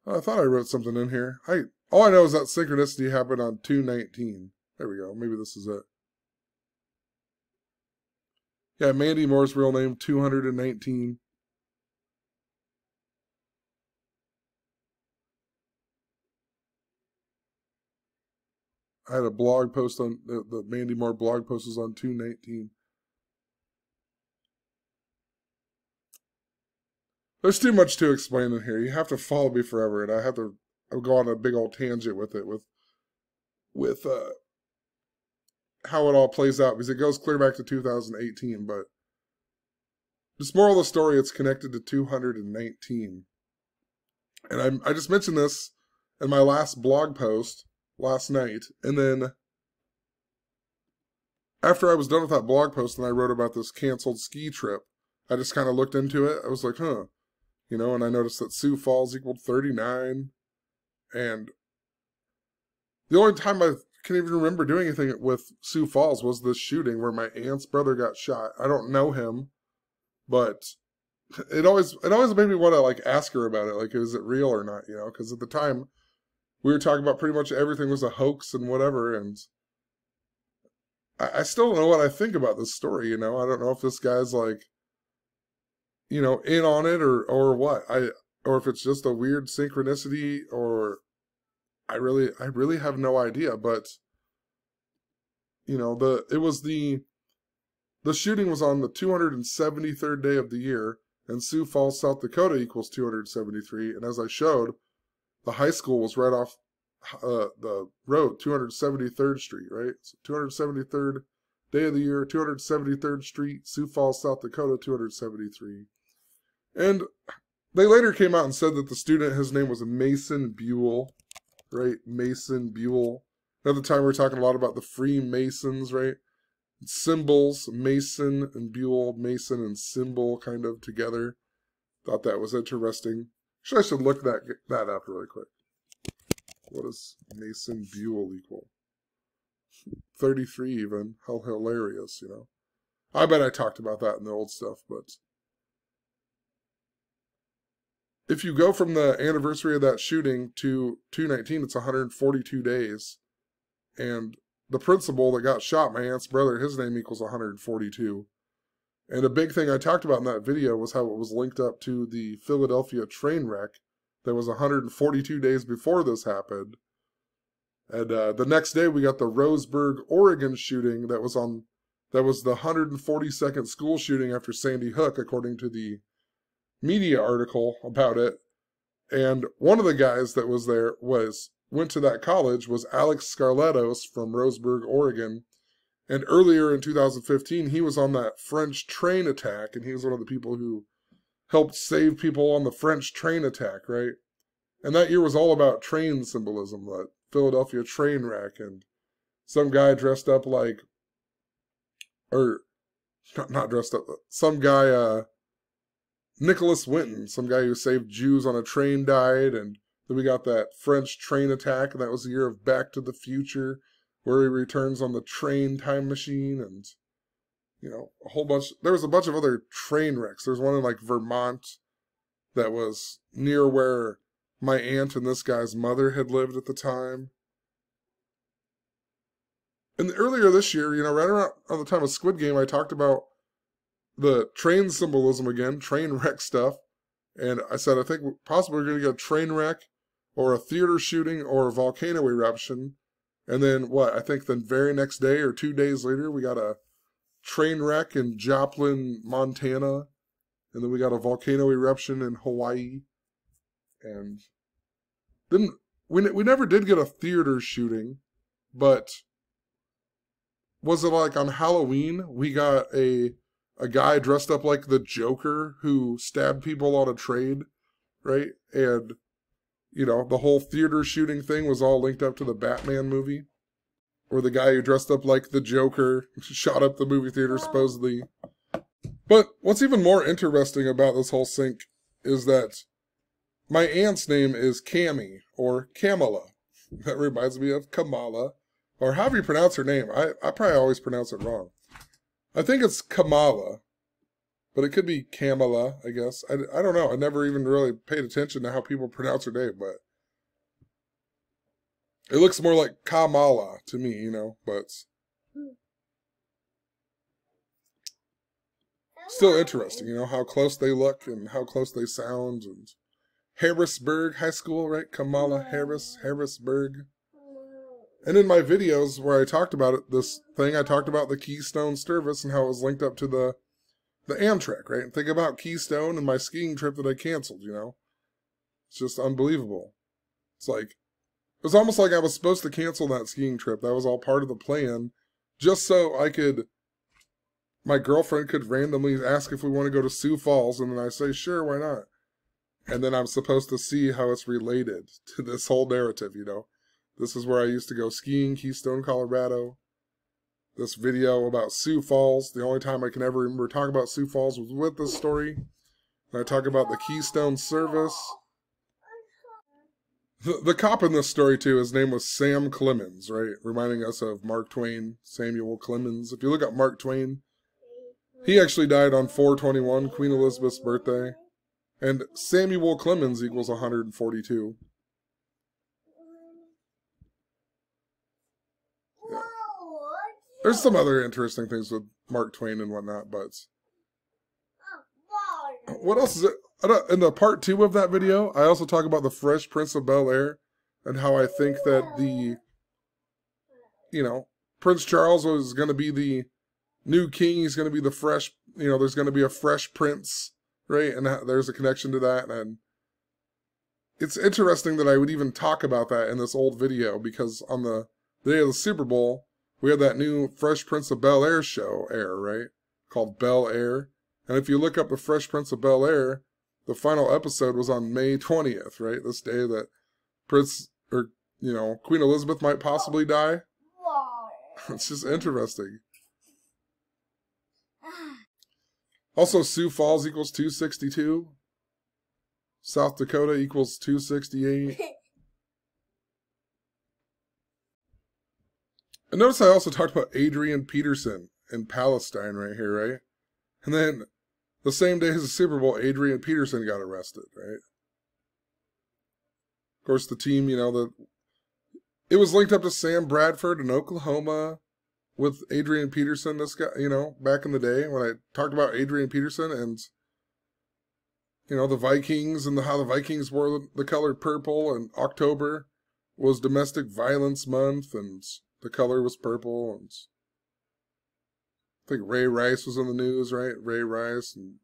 I thought I wrote something in here. All I know is that synchronicity happened on 2/19. There we go. Maybe this is it. Yeah, Mandy Moore's real name, 219. I had a blog post on the Mandy Moore blog post was on 2/19. There's too much to explain in here. You have to follow me forever, and I'll go on a big old tangent with it, with how it all plays out, because it goes clear back to 2018. But just moral of the story, it's connected to 219. And I just mentioned this in my last blog post last night, and then after I was done with that blog post and I wrote about this canceled ski trip, I just kind of looked into it. I was like, huh. You know, and I noticed that Sioux Falls equaled 39. And the only time I can even remember doing anything with Sioux Falls was this shooting where my aunt's brother got shot. I don't know him, but it always made me want to, like, ask her about it. Like, is it real or not, you know? Because at the time, we were talking about pretty much everything was a hoax and whatever, and I still don't know what I think about this story, you know? I don't know if this guy's, like, you know, in on it or what. Or if it's just a weird synchronicity, or I really have no idea. But you know, it was the the shooting was on the 273rd day of the year, and Sioux Falls, South Dakota equals 273. And as I showed, the high school was right off the road, 273rd Street, right? So 273rd day of the year, 273rd Street, Sioux Falls, South Dakota, 273. And they later came out and said that the student, his name was Mason Buell, right? Mason Buell. At the time, we were talking a lot about the Freemasons, right? Symbols, Mason and Buell, Mason and symbol kind of together. Thought that was interesting. I should look that up really quick. What does Mason Buell equal? 33 even. How hilarious, you know. I bet I talked about that in the old stuff, but if you go from the anniversary of that shooting to 219, it's 142 days. And the principal that got shot, my aunt's brother, his name equals 142. And a big thing I talked about in that video was how it was linked up to the Philadelphia train wreck that was 142 days before this happened. And the next day we got the Roseburg, Oregon shooting that was the 142nd school shooting after Sandy Hook, according to the media article about it. And one of the guys that was there went to that college was Alex Scarlettos from Roseburg, Oregon. And earlier in 2015, he was on that French train attack, and he was one of the people who helped save people on the French train attack, right? And that year was all about train symbolism, that Philadelphia train wreck, and some guy dressed up like, or not dressed up, some guy, Nicholas Winton, some guy who saved Jews on a train died, and then we got that French train attack, and that was the year of Back to the Future, where he returns on the train time machine, and, you know, there was a bunch of other train wrecks. There's one in, like, Vermont that was near where my aunt and this guy's mother had lived at the time. And earlier this year, you know, right around the time of Squid Game, I talked about the train symbolism again, train wreck stuff, and I said I think possibly we're going to get a train wreck, or a theater shooting, or a volcano eruption. And then I think the very next day or 2 days later, we got a train wreck in Joplin, Montana. And then we got a volcano eruption in Hawaii. And then we never did get a theater shooting, but was it like on Halloween? We got a guy dressed up like the Joker who stabbed people on a train, right? And you know, the whole theater shooting thing was all linked up to the Batman movie, where the guy who dressed up like the Joker shot up the movie theater, supposedly. But what's even more interesting about this whole sync is that my aunt's name is Cammy, or Kamala. That reminds me of Kamala, or however you pronounce her name. I probably always pronounce it wrong. I think it's Kamala, but it could be Kamala, I guess. I don't know. I never even really paid attention to how people pronounce her name, but it looks more like Kamala to me, you know, but still interesting, you know, how close they look and how close they sound. And Harrisburg High School, right? Kamala Harris, Harrisburg. And in my videos where I talked about it, I talked about the Keystone service and how it was linked up to the Amtrak, right? And think about Keystone and my skiing trip that I canceled, you know? It's just unbelievable. It's like, it was almost like I was supposed to cancel that skiing trip. That was all part of the plan, just so my girlfriend could randomly ask if we want to go to Sioux Falls, and then I say, sure, why not? And then I'm supposed to see how it's related to this whole narrative, you know? This is where I used to go skiing, Keystone, Colorado. This video about Sioux Falls, the only time I can ever remember talking about Sioux Falls was with this story. And I talk about the Keystone service. The cop in this story, too, his name was Sam Clemens, right? Reminding us of Mark Twain, Samuel Clemens. If you look at Mark Twain, he actually died on 4/21, Queen Elizabeth's birthday. And Samuel Clemens equals 142. Yeah. There's some other interesting things with Mark Twain and whatnot, but what else is it? In the part 2 of that video, I also talk about the Fresh Prince of Bel-Air and how I think that Prince Charles was going to be the new king. He's going to be the fresh, there's going to be a fresh prince, right? And there's a connection to that. And it's interesting that I would even talk about that in this old video, because on the day of the Super Bowl, we had that new Fresh Prince of Bel-Air show air, right? Called Bel-Air. And if you look up the Fresh Prince of Bel-Air, the final episode was on May 20th, right? This day that Queen Elizabeth might possibly die. It's just interesting. Also, Sioux Falls equals 262. South Dakota equals 268. And notice I also talked about Adrian Peterson in Palestine right here, right? And then the same day as the Super Bowl, Adrian Peterson got arrested, right? Of course, the team, it was linked up to Sam Bradford in Oklahoma with Adrian Peterson, this guy, back in the day when I talked about Adrian Peterson and, the Vikings and how the Vikings wore the color purple, and October was Domestic Violence Month and the color was purple. And I think Ray Rice was in the news, right? Ray Rice, and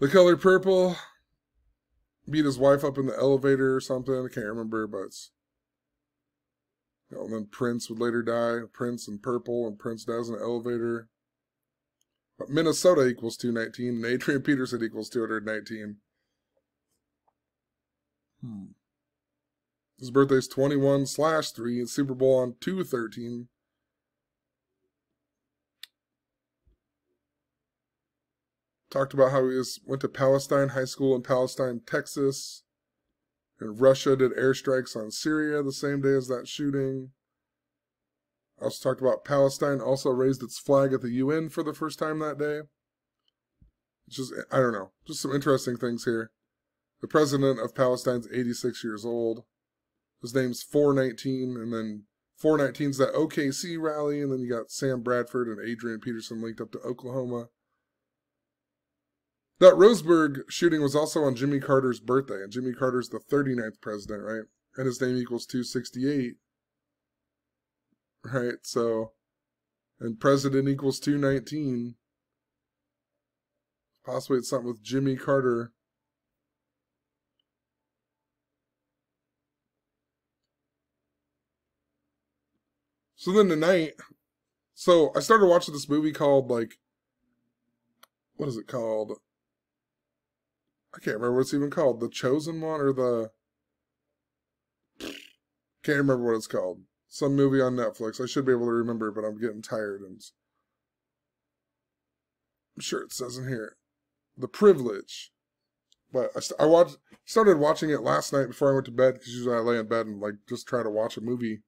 the color purple, beat his wife up in the elevator or something. I can't remember, but and then Prince would later die. Prince in purple, and Prince dies in an elevator. But Minnesota equals 219, and Adrian Peterson equals 219. His birthday's 21/3, and Super Bowl on 2/13. Talked about how he went to Palestine High School in Palestine, Texas. And Russia did airstrikes on Syria the same day as that shooting. I also talked about Palestine also raised its flag at the UN for the first time that day. It's just, I don't know, just some interesting things here. The president of Palestine's 86 years old. His name's 419, and then 419's that OKC rally, and then you got Sam Bradford and Adrian Peterson linked up to Oklahoma. That Roseburg shooting was also on Jimmy Carter's birthday, and Jimmy Carter's the 39th president, right? And his name equals 268, right? So, and president equals 219. Possibly it's something with Jimmy Carter. So then tonight, I started watching this movie called, what is it called? I can't remember what it's even called. The Chosen One, or can't remember what it's called. Some movie on Netflix. I should be able to remember, but I'm getting tired. And I'm sure it says in here. The Privilege. But I started watching it last night before I went to bed, because usually I lay in bed and just try to watch a movie.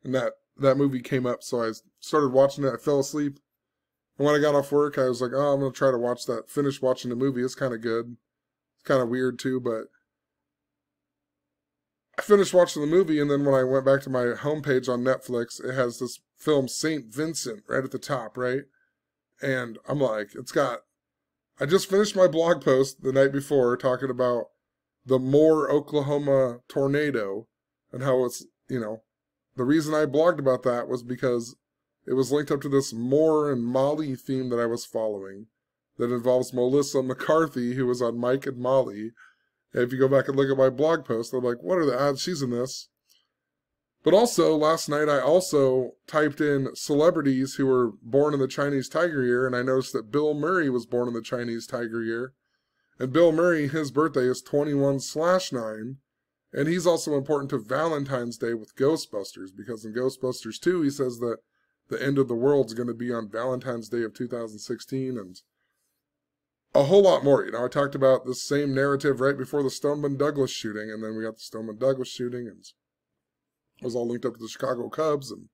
And that movie came up, so I started watching it. I fell asleep. And when I got off work, I was like, oh, I'm going to try to finish watching the movie. It's kind of good. Kind of weird too, but I finished watching the movie, and then when I went back to my homepage on Netflix, it has this film St. Vincent right at the top, right? And I'm like, I just finished my blog post the night before talking about the Moore, Oklahoma tornado, and how it's, the reason I blogged about that was because it was linked up to this Moore and Molly theme that I was following. That involves Melissa McCarthy, who was on Mike and Molly. And if you go back and look at my blog post, I'm like, what are the odds she's in this? But also, last night I also typed in celebrities who were born in the Chinese Tiger Year, and I noticed that Bill Murray was born in the Chinese Tiger Year. And Bill Murray, his birthday is 21/9, and he's also important to Valentine's Day with Ghostbusters, because in Ghostbusters 2, he says that the end of the world's going to be on Valentine's Day of 2016, and a whole lot more. I talked about this same narrative right before the Stoneman Douglas shooting, and then we got the Stoneman Douglas shooting, and it was all linked up to the Chicago Cubs, and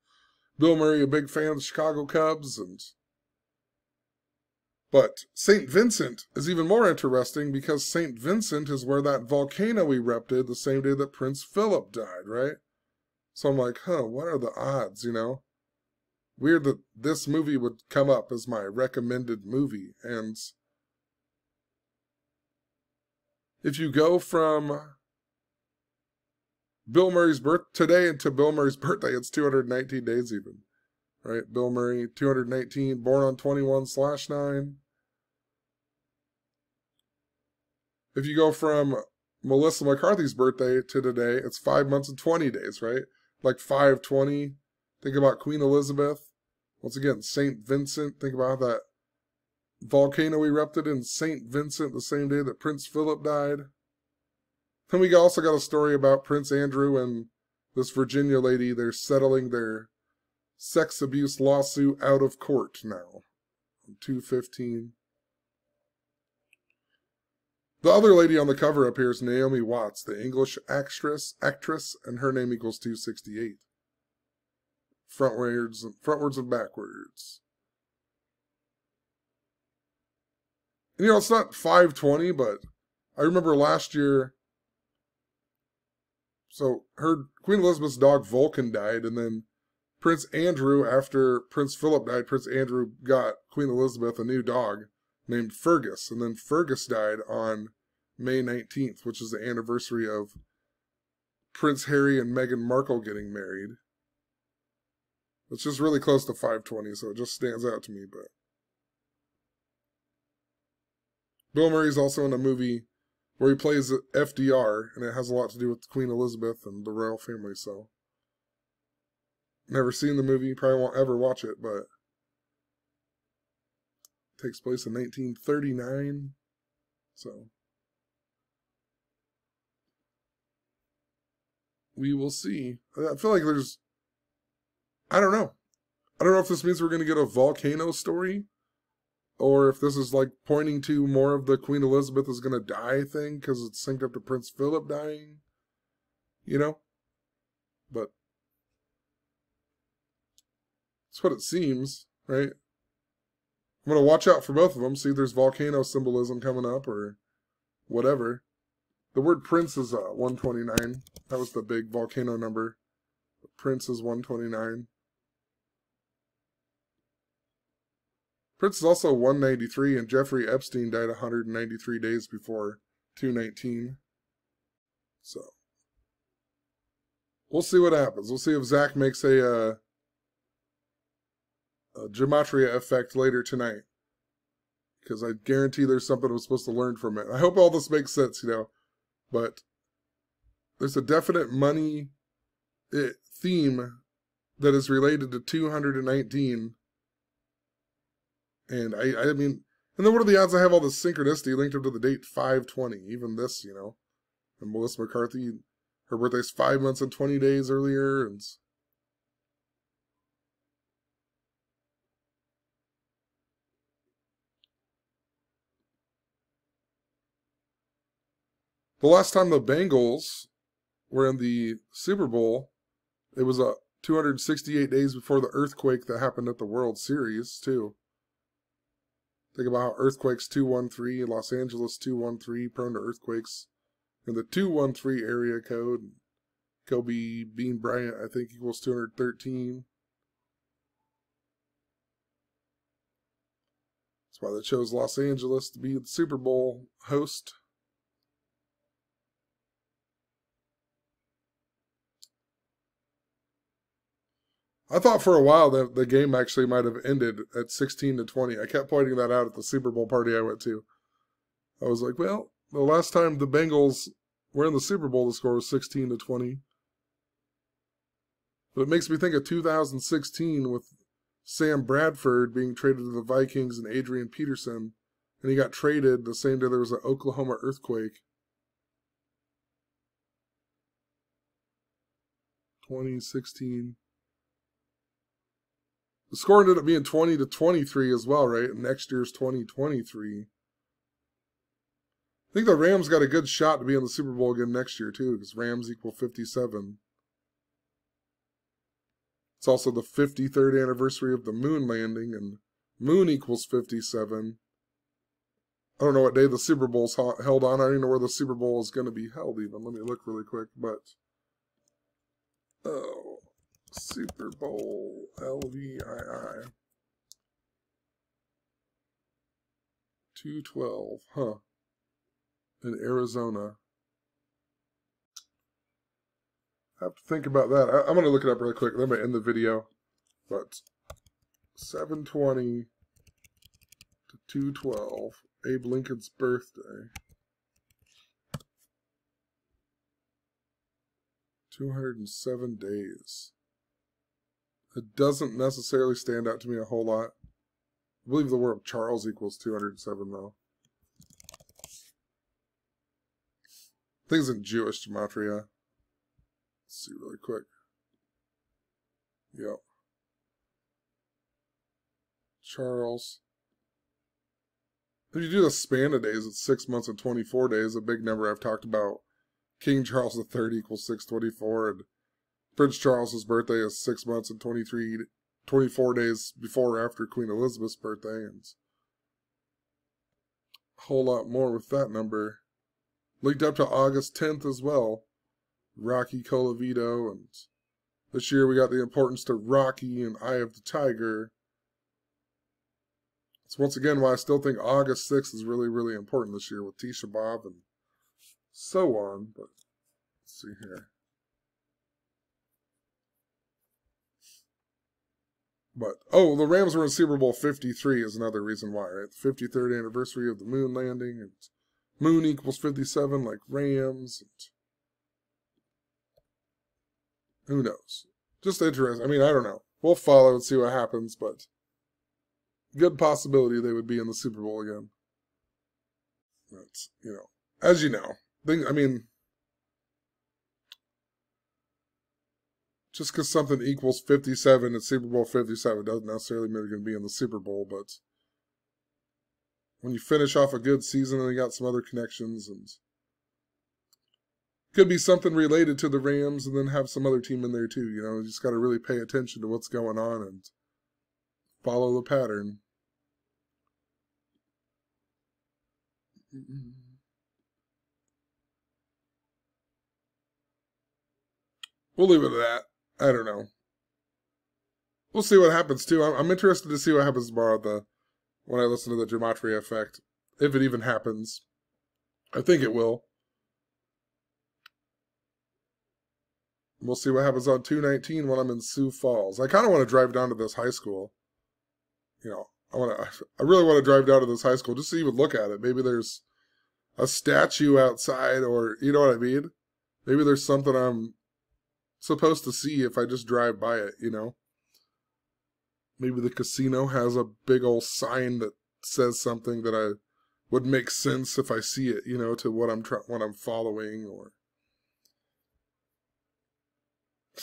Bill Murray, a big fan of the Chicago Cubs, But St. Vincent is even more interesting, because St. Vincent is where that volcano erupted the same day that Prince Philip died, right? So I'm like, what are the odds, Weird that this movie would come up as my recommended movie, and if you go from Bill Murray's birth today to Bill Murray's birthday, it's 219 days even. right? Bill Murray, 219, born on 21/9. If you go from Melissa McCarthy's birthday to today, it's 5 months and 20 days, right? Like 5/20. Think about Queen Elizabeth. Once again, St. Vincent. Think about that volcano erupted in St. Vincent the same day that Prince Philip died. Then we also got a story about Prince Andrew and this Virginia lady. They're settling their sex abuse lawsuit out of court now. 2/15. The other lady on the cover up here is Naomi Watts, the English actress, and her name equals 268. Frontwards and backwards. And, you know, it's not 5/20, but I remember last year, so her Queen Elizabeth's dog Vulcan died, and then Prince Andrew, after Prince Philip died, Prince Andrew got Queen Elizabeth a new dog named Fergus, and then Fergus died on May 19th, which is the anniversary of Prince Harry and Meghan Markle getting married. It's just really close to 5/20, so it just stands out to me. But Bill Murray's also in a movie where he plays FDR, and it has a lot to do with Queen Elizabeth and the royal family, so. Never seen the movie, probably won't ever watch it, but it takes place in 1939, so. We will see. I feel like I don't know. I don't know if this means we're going to get a volcano story, or if this is like pointing to more of the Queen Elizabeth is going to die thing, because it's synced up to Prince Philip dying, you know? But that's what it seems, right? I'm going to watch out for both of them, see if there's volcano symbolism coming up, or whatever. The word Prince is 129. That was the big volcano number. Prince is 129. Prince is also 193, and Jeffrey Epstein died 193 days before 219. So, we'll see what happens. We'll see if Zach makes a gematria effect later tonight. Because I guarantee there's something I'm supposed to learn from it. I hope all this makes sense, you know. But there's a definite money theme that is related to 219. And I mean, and then what are the odds I have all this synchronicity linked up to the date 5/20? Even this, you know. And Melissa McCarthy, her birthday's 5 months and 20 days earlier. And the last time the Bengals were in the Super Bowl, it was 268 days before the earthquake that happened at the World Series, too. Think about how earthquakes 213, Los Angeles 213, prone to earthquakes in the 213 area code. Kobe Bean Bryant, I think, equals 213. That's why they chose Los Angeles to be the Super Bowl host. I thought for a while that the game actually might have ended at 16-20. I kept pointing that out at the Super Bowl party I went to. I was like, well, the last time the Bengals were in the Super Bowl, the score was 16-20. But it makes me think of 2016 with Sam Bradford being traded to the Vikings and Adrian Peterson. And he got traded the same day there was an Oklahoma earthquake. 2016. The score ended up being 20-23 as well, right? And next year's 2023. I think the Rams got a good shot to be in the Super Bowl again next year, too, because Rams equal 57. It's also the 53rd anniversary of the moon landing, and moon equals 57. I don't know what day the Super Bowl's held on. I don't even know where the Super Bowl is going to be held, even. Let me look really quick, but... Oh... Super Bowl, LVII. 212, huh? In Arizona. I have to think about that. I'm going to look it up really quick. Then I'm going to end the video. But 7/20 to 2/12. Abe Lincoln's birthday. 207 days. It doesn't necessarily stand out to me a whole lot. I believe the word Charles equals 207, though. Things in Jewish gematria. Let's see really quick. Yep. Charles. If you do the span of days, it's 6 months and 24 days. A big number I've talked about. King Charles III equals 624, and Prince Charles's birthday is 6 months and 24 days before or after Queen Elizabeth's birthday, and a whole lot more with that number. Linked up to August 10th as well. Rocky Colavito, and this year we got the importance to Rocky and Eye of the Tiger. It's once again why I still think August 6th is really, really important this year with Tisha B'Av and so on. But let's see here. But, oh, the Rams were in Super Bowl 53 is another reason why, right? The 53rd anniversary of the moon landing, and moon equals 57 like Rams. And who knows? Just interesting. I mean, I don't know. We'll follow and see what happens, but good possibility they would be in the Super Bowl again. That's, you know, as you know, I mean, just because something equals 57 at Super Bowl 57 doesn't necessarily mean they're going to be in the Super Bowl, but when you finish off a good season and you got some other connections, and could be something related to the Rams and then have some other team in there too, you know, you just got to really pay attention to what's going on and follow the pattern. We'll leave it at that. I don't know. We'll see what happens too. I'm interested to see what happens tomorrow when I listen to the gematria effect, if it even happens. I think it will. We'll see what happens on 2/19 when I'm in Sioux Falls. I kind of want to drive down to this high school. You know, I really want to drive down to this high school just to even look at it. Maybe there's a statue outside, or you know what I mean? Maybe there's something I'm supposed to see if I just drive by it, you know? Maybe the casino has a big old sign that says something that I would make sense if I see it, you know, to what I'm following, or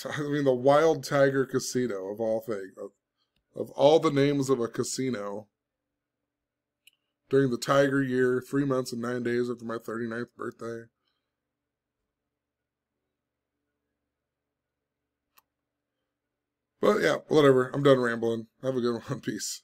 I mean, the Wild Tiger Casino, of all things, of all the names of a casino, during the Tiger year, 3 months and 9 days after my 39th birthday. But yeah, whatever. I'm done rambling. Have a good one. Peace.